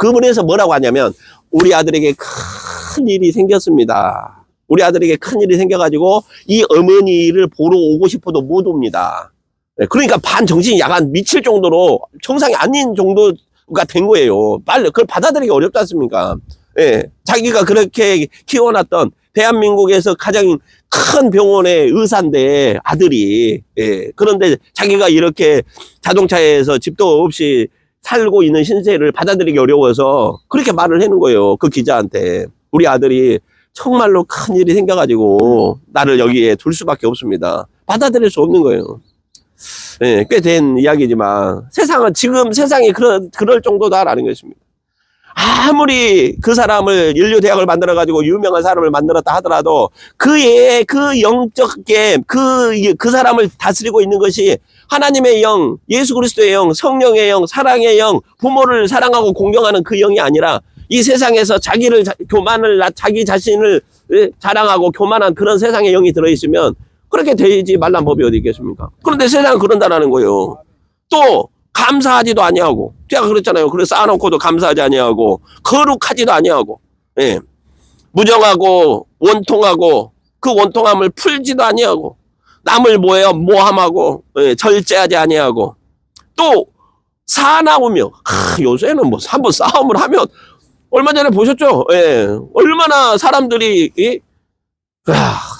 그분에서 뭐라고 하냐면 우리 아들에게 큰 일이 생겼습니다. 우리 아들에게 큰 일이 생겨가지고 이 어머니를 보러 오고 싶어도 못 옵니다. 그러니까 반정신이 약간 미칠 정도로 정상이 아닌 정도가 된 거예요. 빨리 그걸 받아들이기 어렵지 않습니까? 예, 자기가 그렇게 키워놨던 대한민국에서 가장 큰 병원의 의사인데 아들이, 예, 그런데 자기가 이렇게 자동차에서 집도 없이 살고 있는 신세를 받아들이기 어려워서 그렇게 말을 하는 거예요. 그 기자한테. 우리 아들이 정말로 큰 일이 생겨가지고 나를 여기에 둘 수밖에 없습니다. 받아들일 수 없는 거예요. 예, 꽤 된 이야기지만 세상은 지금 세상이 그럴 정도다라는 것입니다. 아무리 그 사람을 인류 대학을 만들어 가지고 유명한 사람을 만들었다 하더라도 그의 그 영적 그 사람을 다스리고 있는 것이 하나님의 영, 예수 그리스도의 영, 성령의 영, 사랑의 영, 부모를 사랑하고 공경하는 그 영이 아니라 이 세상에서 자기 자신을 자랑하고 교만한 그런 세상의 영이 들어있으면 그렇게 되지 말란 법이 어디 있겠습니까? 그런데 세상은 그런다라는 거예요. 또 감사하지도 아니하고, 제가 그랬잖아요. 그래서 쌓아놓고도 감사하지 아니하고, 거룩하지도 아니하고, 예. 무정하고 원통하고 그 원통함을 풀지도 아니하고, 남을 모함하고, 예. 절제하지 아니하고, 또 사나우며, 요새는 뭐 한번 싸움을 하면 얼마 전에 보셨죠? 예. 얼마나 사람들이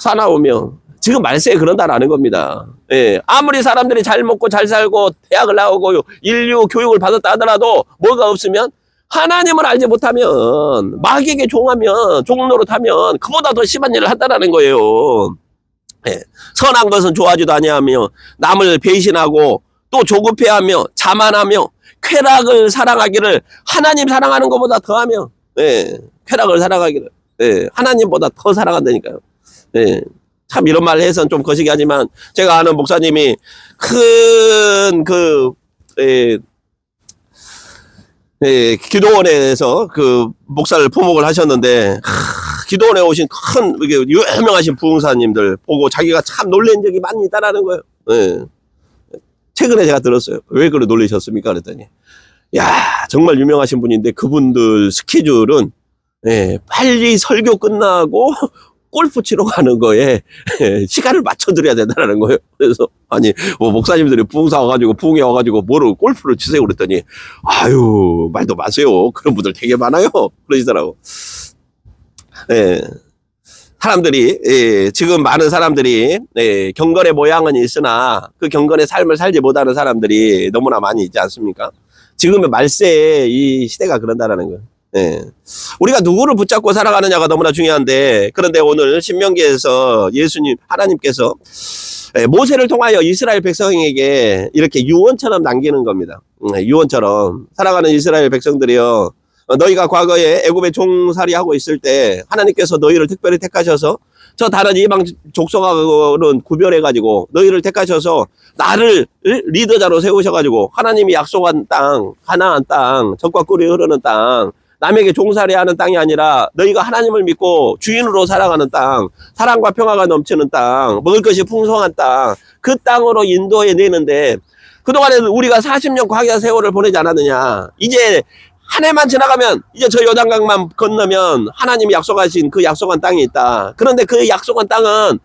사나우며 지금 말세에 그런다라는 겁니다. 예. 아무리 사람들이 잘 먹고 잘 살고 대학을 나오고 인류 교육을 받았다 하더라도 뭐가 없으면 하나님을 알지 못하면 마귀에게 종노릇하면 그보다 더 심한 일을 한다라는 거예요. 예. 선한 것은 좋아하지도 아니하며 남을 배신하고 또 조급해하며 자만하며 쾌락을 사랑하기를 하나님 사랑하는 것보다 더하며, 예. 쾌락을 사랑하기를, 예. 하나님보다 더 사랑한다니까요. 예. 참 이런 말을 해서는 좀 거시기 하지만 제가 아는 목사님이 큰 기도원에서 그 목사를 포목을 하셨는데 기도원에 오신 큰 유명하신 부흥사님들 보고 자기가 참 놀란 적이 많이 있다라는 거예요. 예. 최근에 제가 들었어요. 왜 그래 놀라셨습니까? 그랬더니 야 정말 유명하신 분인데 그분들 스케줄은 빨리 설교 끝나고 골프 치러 가는 거에 시간을 맞춰드려야 된다는 거예요. 그래서 아니 뭐 목사님들이 부흥사 와가지고 부흥회 와가지고 뭐로 골프를 치세요 그랬더니 아유 말도 마세요. 그런 분들 되게 많아요. 그러시더라고. 예. 사람들이 지금 많은 사람들이 경건의 모양은 있으나 그 경건의 삶을 살지 못하는 사람들이 너무나 많이 있지 않습니까? 지금의 말세에 이 시대가 그런다라는 거예요. 예. 우리가 누구를 붙잡고 살아가느냐가 너무나 중요한데 그런데 오늘 신명기에서 하나님께서 모세를 통하여 이스라엘 백성에게 이렇게 유언처럼 남기는 겁니다. 유언처럼 살아가는 이스라엘 백성들이요. 너희가 과거에 애굽에 종살이하고 있을 때 하나님께서 너희를 특별히 택하셔서 저 다른 이방 족속하고는 구별해가지고 너희를 택하셔서 나를 리더자로 세우셔가지고 하나님이 약속한 땅, 가나안 땅, 젖과 꿀이 흐르는 땅, 남에게 종살이하는 땅이 아니라 너희가 하나님을 믿고 주인으로 살아가는 땅, 사랑과 평화가 넘치는 땅, 먹을 것이 풍성한 땅, 그 땅으로 인도해 내는데 그동안에 우리가 40년 광야 세월을 보내지 않았느냐. 이제 한 해만 지나가면 이제 저 요단강만 건너면 하나님이 약속하신 그 약속한 땅이 있다. 그런데 그 약속한 땅은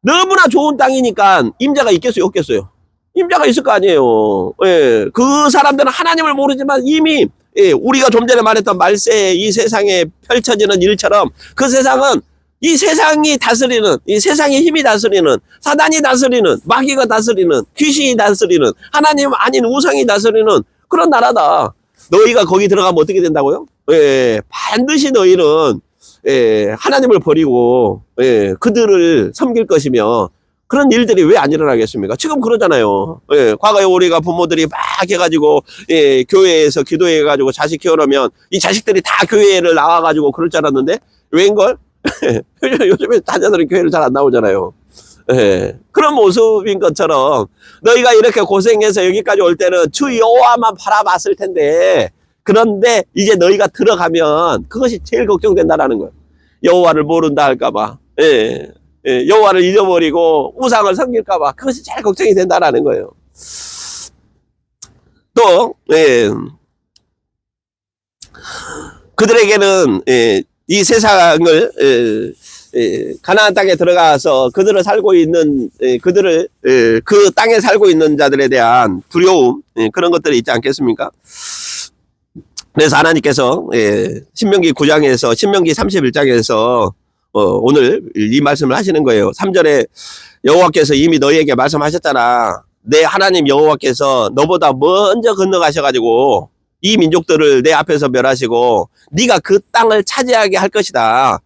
너무나 좋은 땅이니까 임자가 있겠어요, 없겠어요? 임자가 있을 거 아니에요. 예. 그 사람들은 하나님을 모르지만 이미 우리가 좀 전에 말했던 말세 이 세상에 펼쳐지는 일처럼 그 세상은 이 세상이 다스리는, 이 세상의 힘이 다스리는, 사단이 다스리는, 마귀가 다스리는, 귀신이 다스리는, 하나님 아닌 우상이 다스리는 그런 나라다. 너희가 거기 들어가면 어떻게 된다고요? 반드시 너희는 하나님을 버리고 그들을 섬길 것이며 그런 일들이 왜 안 일어나겠습니까? 지금 그러잖아요. 과거에 우리가 부모들이 막 해가지고 교회에서 기도해가지고 자식 키워놓으면 이 자식들이 다 교회를 나와가지고 그럴 줄 알았는데 왜인걸? 요즘에 자녀들은 교회를 잘 안 나오잖아요. 그런 모습인 것처럼 너희가 이렇게 고생해서 여기까지 올 때는 주 여호와만 바라봤을 텐데 그런데 이제 너희가 들어가면 그것이 제일 걱정된다라는 거예요. 여호와를 모른다 할까봐. 여호와를 잊어버리고 우상을 섬길까봐 그것이 제일 걱정이 된다라는 거예요. 또 그들에게는 이 세상을 가나안 땅에 들어가서 그들을 살고 있는 그 땅에 살고 있는 자들에 대한 두려움 그런 것들이 있지 않겠습니까? 그래서 하나님께서 신명기 9장에서 신명기 31장에서 오늘 이 말씀을 하시는 거예요. 3절에 여호와께서 이미 너희에게 말씀하셨잖아. 내 하나님 여호와께서 너보다 먼저 건너가셔가지고 이 민족들을 내 앞에서 멸하시고 네가 그 땅을 차지하게 할 것이다.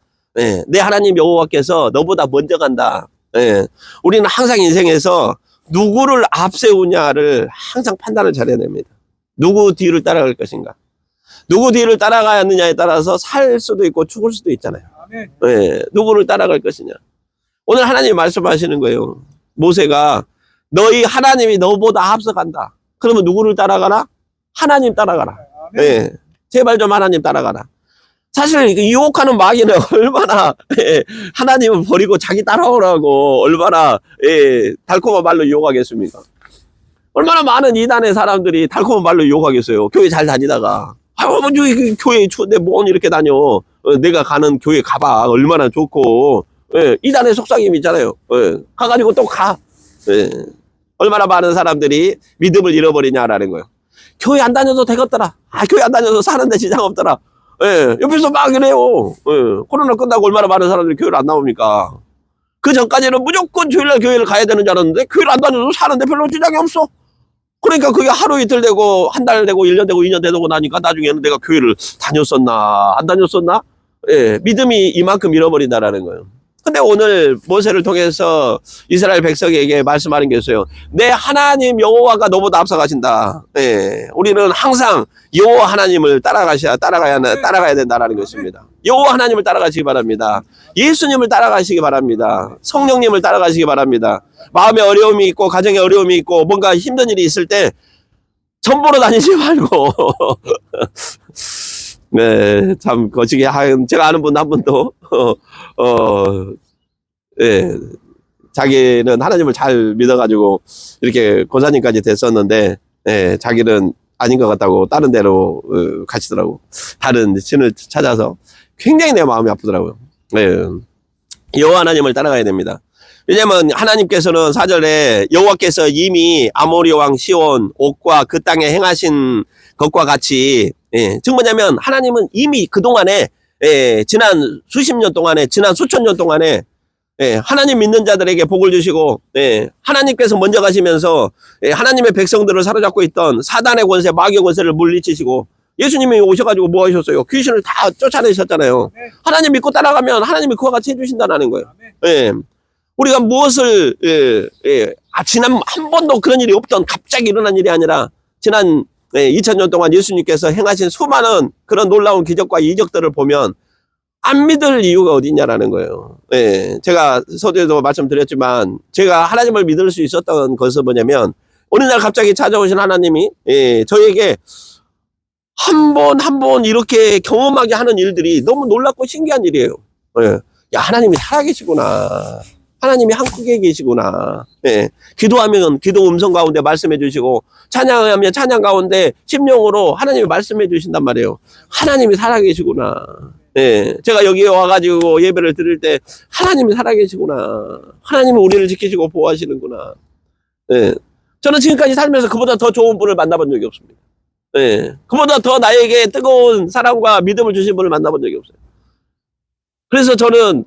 내 하나님 여호와께서 너보다 먼저 간다. 예. 우리는 항상 인생에서 누구를 앞세우냐를 항상 판단을 잘해야 됩니다. 누구 뒤를 따라갈 것인가. 누구 뒤를 따라가느냐에 따라서 살 수도 있고 죽을 수도 있잖아요. 예. 누구를 따라갈 것이냐. 오늘 하나님이 말씀하시는 거예요. 모세가 너희 하나님이 너보다 앞서간다. 그러면 누구를 따라가라? 하나님 따라가라. 예. 제발 좀 하나님 따라가라. 사실 유혹하는 마귀는 얼마나 하나님을 버리고 자기 따라오라고 얼마나 달콤한 말로 유혹하겠습니까? 얼마나 많은 이단의 사람들이 달콤한 말로 유혹하겠어요. 교회 잘 다니다가 교회 추운데 뭔 이렇게 다녀. 내가 가는 교회 가봐. 얼마나 좋고. 이단의 속삭임이 있잖아요. 가가지고 또 가. 얼마나 많은 사람들이 믿음을 잃어버리냐라는 거예요. 교회 안 다녀도 되겠더라. 교회 안 다녀도 사는데 지장 없더라. 옆에서 막 그래요. 코로나 끝나고 얼마나 많은 사람들이 교회를 안 나옵니까? 그 전까지는 무조건 주일날 교회를 가야 되는 줄 알았는데 교회를 안 다녀도 사는데 별로 지장이 없어. 그러니까 그게 하루 이틀 되고 한 달 되고 1년 되고 2년 되고 나니까 나중에는 내가 교회를 다녔었나 안 다녔었나? 믿음이 이만큼 잃어버린다라는 거예요. 근데 오늘 모세를 통해서 이스라엘 백성에게 말씀하는 게 있어요. 내 하나님 여호와가 너보다 앞서가신다. 우리는 항상 여호와 하나님을 따라가야 된다라는 것입니다. 여호와 하나님을 따라가시기 바랍니다. 예수님을 따라가시기 바랍니다. 성령님을 따라가시기 바랍니다. 마음에 어려움이 있고 가정에 어려움이 있고 뭔가 힘든 일이 있을 때 전보로 다니지 말고 네, 참 거시기 제가 아는 분 한 분도 자기는 하나님을 잘 믿어가지고 이렇게 고사님까지 됐었는데 자기는 아닌 것 같다고 다른 데로 가시더라고. 다른 신을 찾아서 굉장히 내 마음이 아프더라고요. 여호와 하나님을 따라가야 됩니다. 왜냐면 하나님께서는 4절에 여호와께서 이미 아모리 왕 시온 옥과 그 땅에 행하신 것과 같이 즉 뭐냐면 하나님은 이미 그동안에 지난 수십 년 동안에 지난 수천 년 동안에 하나님 믿는 자들에게 복을 주시고 하나님께서 먼저 가시면서 하나님의 백성들을 사로잡고 있던 사단의 권세 마귀의 권세를 물리치시고 예수님이 오셔가지고 뭐 하셨어요? 귀신을 다 쫓아내셨잖아요. 하나님 믿고 따라가면 하나님이 그와 같이 해주신다는 거예요. 우리가 무엇을 지난 한 번도 그런 일이 없던 갑자기 일어난 일이 아니라 지난 2000년 동안 예수님께서 행하신 수많은 그런 놀라운 기적과 이적들을 보면 안 믿을 이유가 어디 있냐라는 거예요. 제가 서두에도 말씀드렸지만 제가 하나님을 믿을 수 있었던 것은 뭐냐면 어느 날 갑자기 찾아오신 하나님이 저에게 한 번 이렇게 경험하게 하는 일들이 너무 놀랍고 신기한 일이에요. 야, 하나님이 살아계시구나. 하나님이 한국에 계시구나. 기도하면 기도 음성 가운데 말씀해 주시고 찬양하면 찬양 가운데 심령으로 하나님이 말씀해 주신단 말이에요. 하나님이 살아계시구나. 제가 여기에 와가지고 예배를 드릴 때 하나님이 살아계시구나. 하나님이 우리를 지키시고 보호하시는구나. 저는 지금까지 살면서 그보다 더 좋은 분을 만나본 적이 없습니다. 그보다 더 나에게 뜨거운 사랑과 믿음을 주신 분을 만나본 적이 없어요. 그래서 저는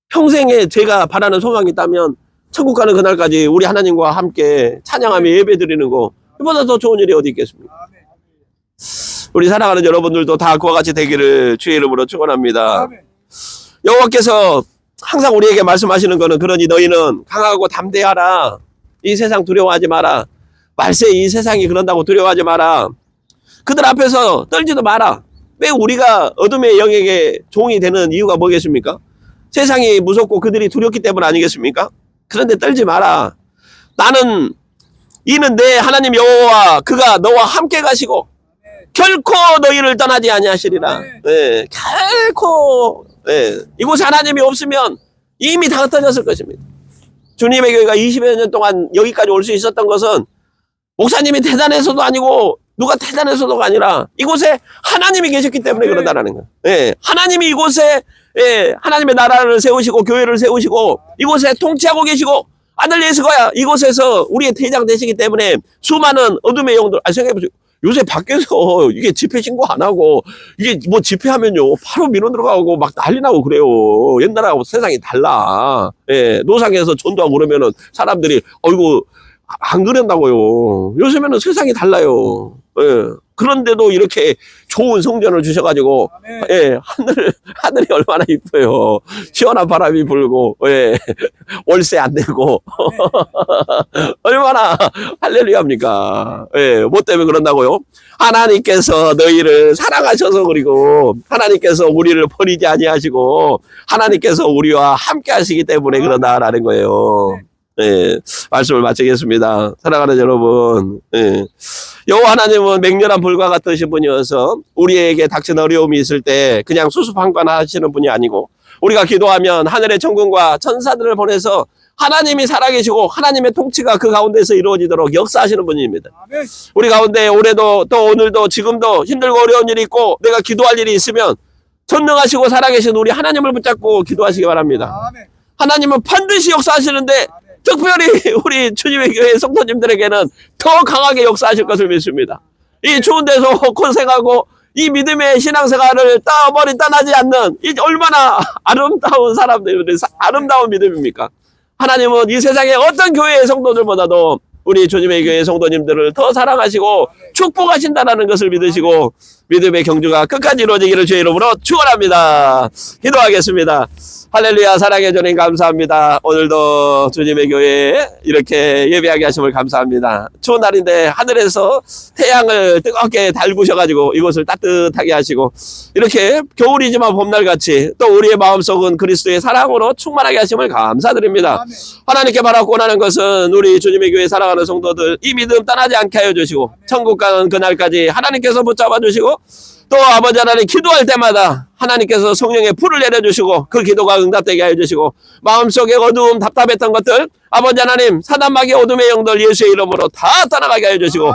평생에 제가 바라는 소망이 있다면 천국 가는 그날까지 우리 하나님과 함께 찬양하며 예배 드리는 거 이보다 더 좋은 일이 어디 있겠습니까? 우리 사랑하는 여러분들도 다 그와 같이 되기를 주의 이름으로 축원합니다. 여호와께서 항상 우리에게 말씀하시는 거는 그러니 너희는 강하고 담대하라. 이 세상 두려워하지 마라. 말세 이 세상이 그런다고 두려워하지 마라. 그들 앞에서 떨지도 마라. 왜 우리가 어둠의 영에게 종이 되는 이유가 뭐겠습니까? 세상이 무섭고 그들이 두렵기 때문 아니겠습니까? 그런데 떨지 마라. 나는 이는 내 하나님 여호와 그가 너와 함께 가시고 결코 너희를 떠나지 아니하시리라. 결코 이곳에 하나님이 없으면 이미 다 흩어졌을 것입니다. 주님의 교회가 20여 년 동안 여기까지 올 수 있었던 것은 목사님이 대단해서도 아니고 누가 대단해서도가 아니라 이곳에 하나님이 계셨기 때문에 그런다라는 거예요. 하나님이 이곳에 하나님의 나라를 세우시고 교회를 세우시고 이곳에 통치하고 계시고 아들 예수가 이곳에서 우리의 대장 되시기 때문에 수많은 어둠의 영들 생각해보세요. 요새 밖에서 이게 집회 신고 안 하고 이게 뭐 집회하면요 바로 민원 들어가고 막 난리 나고 그래요. 옛날하고 세상이 달라. 노상에서 전도하고 그러면은 사람들이 어이구 안 그랬다고요. 요즘에는 세상이 달라요. 그런데도 이렇게 좋은 성전을 주셔가지고, 예, 하늘이 얼마나 이뻐요. 시원한 바람이 불고, 예, 월세 안 내고, 얼마나 할렐루야입니까? 예, 뭐 때문에 그런다고요? 하나님께서 너희를 사랑하셔서 그리고, 하나님께서 우리를 버리지 아니하시고, 하나님께서 우리와 함께 하시기 때문에 그런다라는 거예요. 예, 말씀을 마치겠습니다. 사랑하는 여러분, 예. 여호와 하나님은 맹렬한 불과 같으신 분이어서 우리에게 닥친 어려움이 있을 때 그냥 수수방관하시는 분이 아니고, 우리가 기도하면 하늘의 천군과 천사들을 보내서 하나님이 살아계시고 하나님의 통치가 그 가운데서 이루어지도록 역사하시는 분입니다. 우리 가운데 올해도 또 오늘도 지금도 힘들고 어려운 일이 있고 내가 기도할 일이 있으면 전능하시고 살아계신 우리 하나님을 붙잡고 기도하시기 바랍니다. 하나님은 반드시 역사하시는데 특별히 우리 주님의 교회 성도님들에게는 더 강하게 역사하실 것을 믿습니다. 이 추운 데서 고생하고 이 믿음의 신앙생활을 머리 떠나지 않는 이 얼마나 아름다운 사람들이 아름다운 믿음입니까? 하나님은 이 세상의 어떤 교회의 성도들보다도 우리 주님의 교회 성도님들을 더 사랑하시고 축복하신다는 것을 믿으시고 믿음의 경주가 끝까지 이루어지기를 주의 이름으로 축원합니다. 기도하겠습니다. 할렐루야. 사랑해 주님 감사합니다. 오늘도 주님의 교회에 이렇게 예배하게 하심을 감사합니다. 추운 날인데 하늘에서 태양을 뜨겁게 달구셔가지고 이곳을 따뜻하게 하시고 이렇게 겨울이지만 봄날같이 또 우리의 마음속은 그리스도의 사랑으로 충만하게 하심을 감사드립니다. 하나님께 바라고 원하는 것은 우리 주님의 교회 사랑하는 성도들 이 믿음 떠나지 않게 하여 주시고 천국 가는 그날까지 하나님께서 붙잡아 주시고 또 아버지 하나님 기도할 때마다 하나님께서 성령의 불을 내려주시고 그 기도가 응답되게 하여 주시고 마음속에 어두움 답답했던 것들 아버지 하나님 사단마귀 어둠의 영들 예수의 이름으로 다 떠나가게 하여 주시고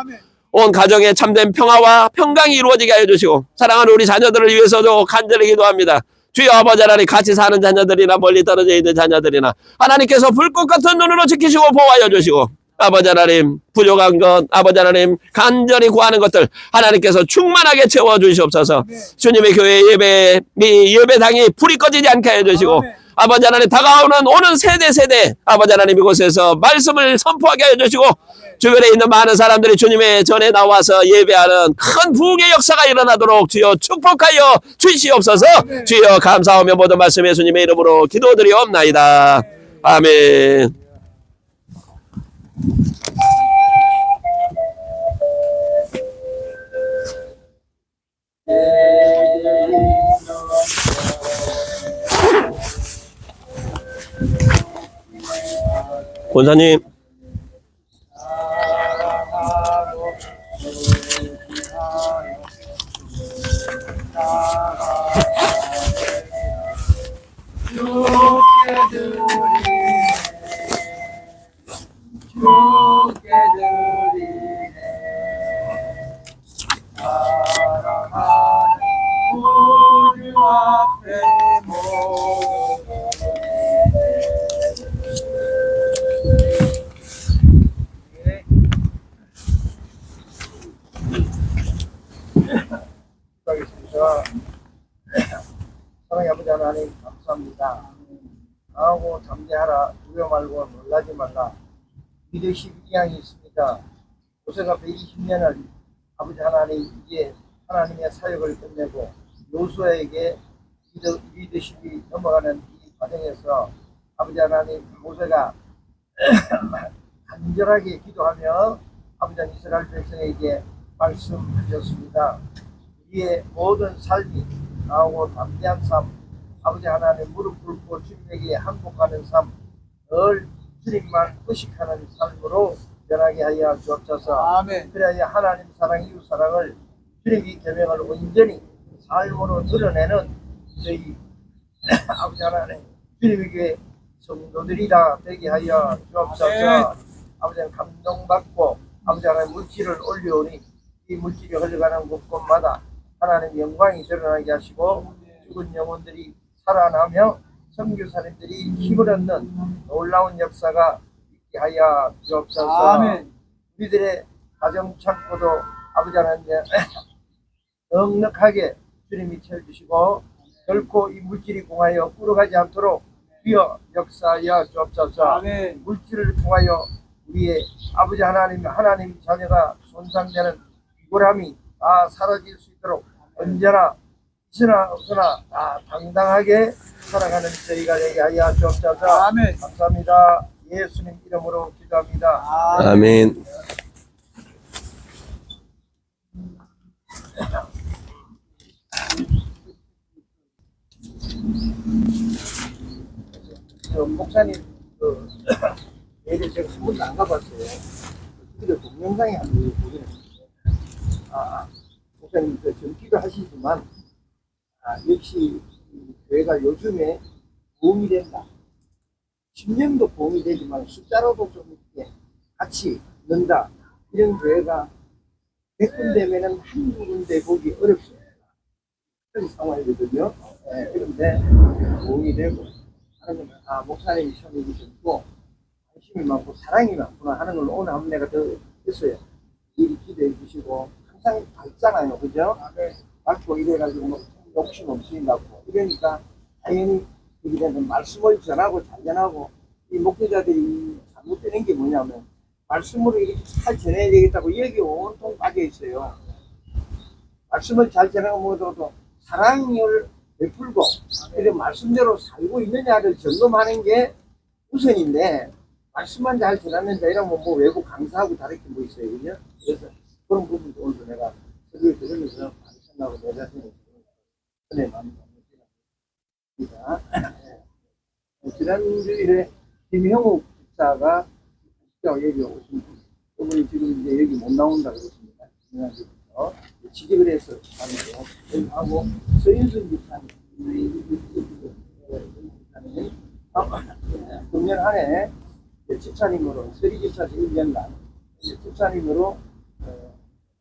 온 가정에 참된 평화와 평강이 이루어지게 하여 주시고 사랑하는 우리 자녀들을 위해서도 간절히 기도합니다. 주여 아버지 하나님 같이 사는 자녀들이나 멀리 떨어져 있는 자녀들이나 하나님께서 불꽃 같은 눈으로 지키시고 보호하여 주시고 아버지 하나님 부족한 것 아버지 하나님 간절히 구하는 것들 하나님께서 충만하게 채워주시옵소서. 주님의 교회 예배당이 불이 꺼지지 않게 해주시고 아버지 하나님 다가오는 오는 세대 아버지 하나님 이곳에서 말씀을 선포하게 해주시고 주변에 있는 많은 사람들이 주님의 전에 나와서 예배하는 큰 부흥의 역사가 일어나도록 주여 축복하여 주시옵소서. 주여 감사하며 모든 말씀 예수님의 이름으로 기도드리옵나이다. 아멘. 권사님 사랑의 아버지 하나님 감사합니다. 강하고 담대하라. 두려워 말고 놀라지 말라. 믿으시 위양이 있습니다. 모세가 120년을 아버지 하나님 이제 하나님의 사역을 끝내고 요수아에게 리더십이 넘어가는 이 과정에서 아버지 하나님 모세가 간절하게 기도하며 아버지 하나님 이스라엘 백성에게 말씀하셨습니다. 우리의 모든 삶이 강하고 담대한 삶, 아버지 하나님 무릎 꿇고 주님에게 항복하는 삶, 늘 주님만 의식하는 삶으로 변하게 하여 주옵소서. 아멘. 그래야 하나님 사랑, 이웃 사랑을 주님의 계명을 온전히 삶으로 드러내는 저희 아버지 하나님 주님의 교회 성도들이라 되게 하여 주옵소서. 아멘. 아버지 하나님 감동받고 아버지 하나님 물질을 올려오니 이 물질이 흘러가는 곳곳마다 하나님 영광이 드러나게 하시고 죽은 영혼들이 살아나며 선교사님들이 힘을 얻는 놀라운 역사가 있게 하여 주옵소서. 아멘. 우리들의 가정 창고도 아버지 하나님 넉넉하게 주님이 채워주시고 결코 이 물질이 공하여 꾸러가지 않도록 주여 역사하여 주옵소서. 아멘. 물질을 통하여 우리의 아버지 하나님 자녀가 손상되는 비굴함이 다 사라질 수 있도록 언제나 있으나 없으나 다 당당하게 살아가는 저희가 되게 하여 주옵소서. 아멘. 감사합니다. 예수님 이름으로 기도합니다. 아멘. 목사님 예를 제가 한 번도 안 가봤어요. 그게 동영상에 한번 보기는 했는데 목사님 전기도 하시지만 역시 이 교회가 요즘에 도움이 된다. 10년도 도움이 되지만 숫자로도 좀 이렇게 같이 넣는다. 이런 교회가 100군 되면은 한 군데 보기 어렵습니다. 그런 상황이거든요. 그런데 도움이 되고 하는 건 목사님이 처음에 계셨고 관심이 많고 사랑이 많구나 하는 걸 오늘 한번 내가 더 했어요. 미리 기도해 주시고 항상 밝잖아요. 그죠? 밝고 이래가지고 뭐 욕심 없으신다고 이러니까 당연히 여기 되면 말씀을 전하고 잘 전하고 이 목회자들이 잘못되는 게 뭐냐면 말씀으로 이렇게 잘 전해야 되겠다고 여기 온통 빠져 있어요. 말씀을 잘 전하고도 사랑을 베풀고 이런 말씀대로 살고 있느냐를 점검하는 게 우선인데 말씀만 잘 전하는데 이러면 뭐 외국 강사하고 다를 게 뭐 있어요. 그죠? 그래서 그런 부분도 오늘도 내가 설교를 들으면서 많이 생각하고 내 자신을 은혜 많이 받습니다. 지난주일에 김형욱 집사가 여기 오신 그분이 지금 이제 여기 못 나온다고 그랬습니다. 지난주부터 취직을 해서 하는데요. 하고 서인순 집사님 금년 한 해 집사님으로 서리 집사님 1년간 집사님으로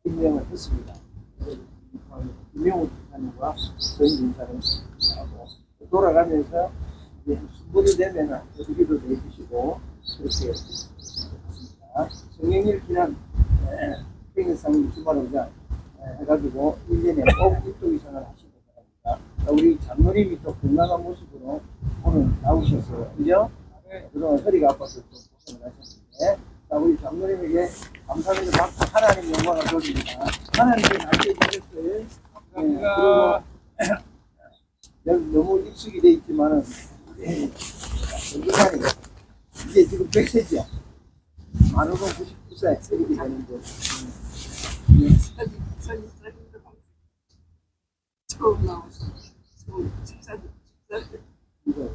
임명을 했습니다. 김명우 집사님과 서인순 집사님하고 돌아가면서 이제 순번이 되면은 어디기도 해주시고 그렇게 했습니다. 성령일 기간 행사상 주말의자 해가지고 1년에 꼭 일도 이상을 하시기 바랍니다. 우리 장로님이 또 건강한 모습으로 오늘 나오셨어요. 그죠? 그동안 허리가 아파서 좀 고생을 하셨는데 우리 장로님에게 감사를 받고 하나님 영광을 돌립니다. 하나님께 함께 해주셨어요. 그리고 너무 익숙이 돼 있지만은 이게 지금 100세죠. 만으로 99세 이렇게 되는데 처음 나와서 집사님 이거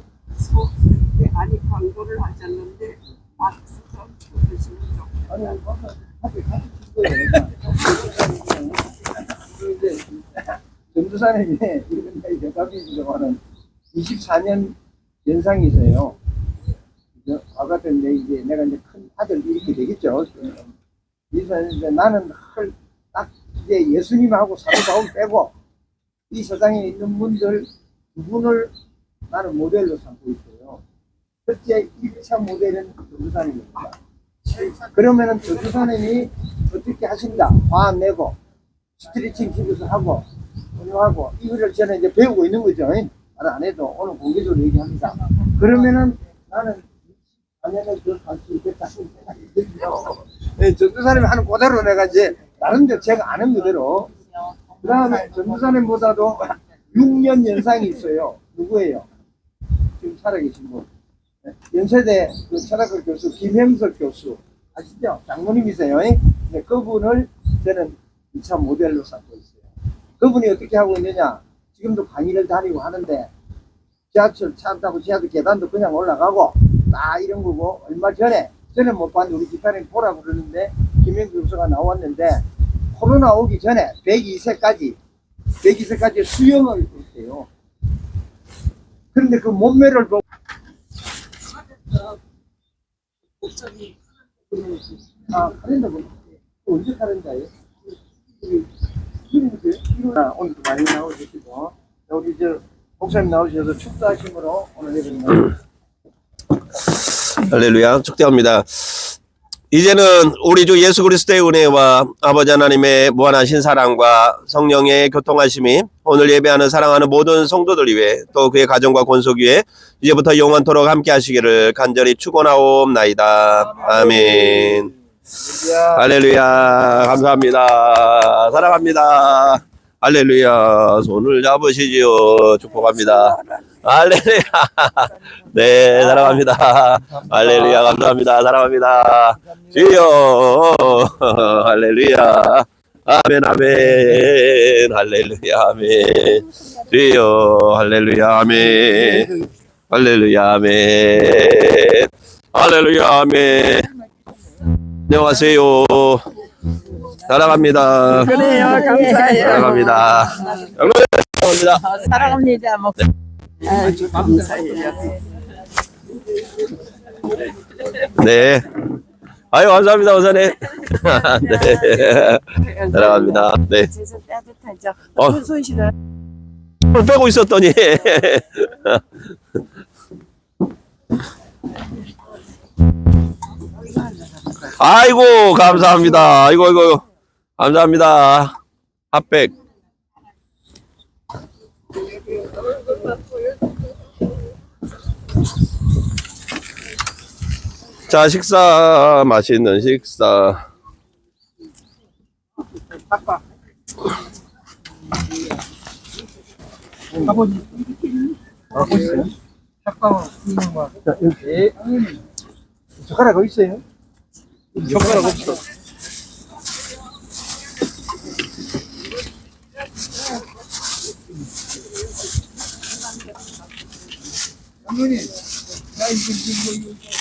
아니 광고를 하지 않는데 박수 좀 쳐주시면 좋겠다. 아니 같이 거예요. 그런데 전도사님이 이런 나이 대답이지만은 24년 연상이세요. 아가한테 이제 내가 이제 큰 아들 이렇게 되겠죠. 이제 나는 딱 이제 예수님하고 사도 바울 빼고 이 세상에 있는 분들 두 분을 나는 모델로 삼고 있어요. 첫째 1차 모델은 전도사님입니다. 그러면은 전도사님이 어떻게 하신다? 화 안 내고 스트레칭 집에서 하고 운동하고 이거를 저는 이제 배우고 있는 거죠. 말 안 해도 오늘 공개적으로 얘기합니다. 그러면은 나는 안에는 더갈 수 있겠다는 생각이 들죠. 전도사님이 하는 그대로 내가 이제 나름대로 제가 아는 그대로 그 다음에 전도사님보다도 6년 연상이 있어요. 누구예요? 지금 살아계신 분. 연세대 그 철학과 교수 김형석 교수 아시죠? 장모님이세요. 네, 그분을 저는 2차 모델로 삼고 있어요. 그분이 어떻게 하고 있느냐? 지금도 강의를 다니고 하는데 지하철 차 타고 지하철 계단도 그냥 올라가고 다 이런 거고 얼마 전에 저는 못 봤는데 우리 집사님 보라고 그러는데 김형석 교수가 나왔는데 코로나 오기 전에 102세까지 수영을 했대요. 그런데 그 몸매를 보고 카렌다 보면 언제 카렌다예요? 오늘도 많이 나오시고 우리 저 목사님 나오셔서 축도하심으로 오늘 예배를 할렐루야. 축대합니다. 이제는 우리 주 예수 그리스도의 은혜와 아버지 하나님의 무한하신 사랑과 성령의 교통하심이 오늘 예배하는 사랑하는 모든 성도들 위해 또 그의 가정과 권속 위에 이제부터 영원토록 함께 하시기를 간절히 축원하옵나이다. 아멘. 할렐루야. 감사합니다. 사랑합니다. 할렐루야. 손을 잡으시지요. 축복합니다. 할렐루야. 네, 사랑합니다. 할렐루야. 감사합니다. 사랑합니다. 주여. 할렐루야. 아멘, 아멘. 할렐루야, 아멘. 주여. 할렐루야, 아멘. 할렐루야, 아멘. 할렐루야, 아멘. 안녕하세요. 사랑합니다. 그래요, 감사해요. 사랑합니다. 감사합니다. 사랑합니다. 뭐. 감사해요. 네. 아유, 감사합니다, 우선에. 네. 사랑합니다. 네. 제서 따뜻하죠. 손실을 빼고 있었더니. 아이고, 감사합니다. 아이고. 감사합니다. 핫백. 자, 식사, 맛있는 식사. 아버지 하고 있어요? 잠깐만 자 여기 젓가락 어디 있어요? 젓가락 없어. 장모님 나 이거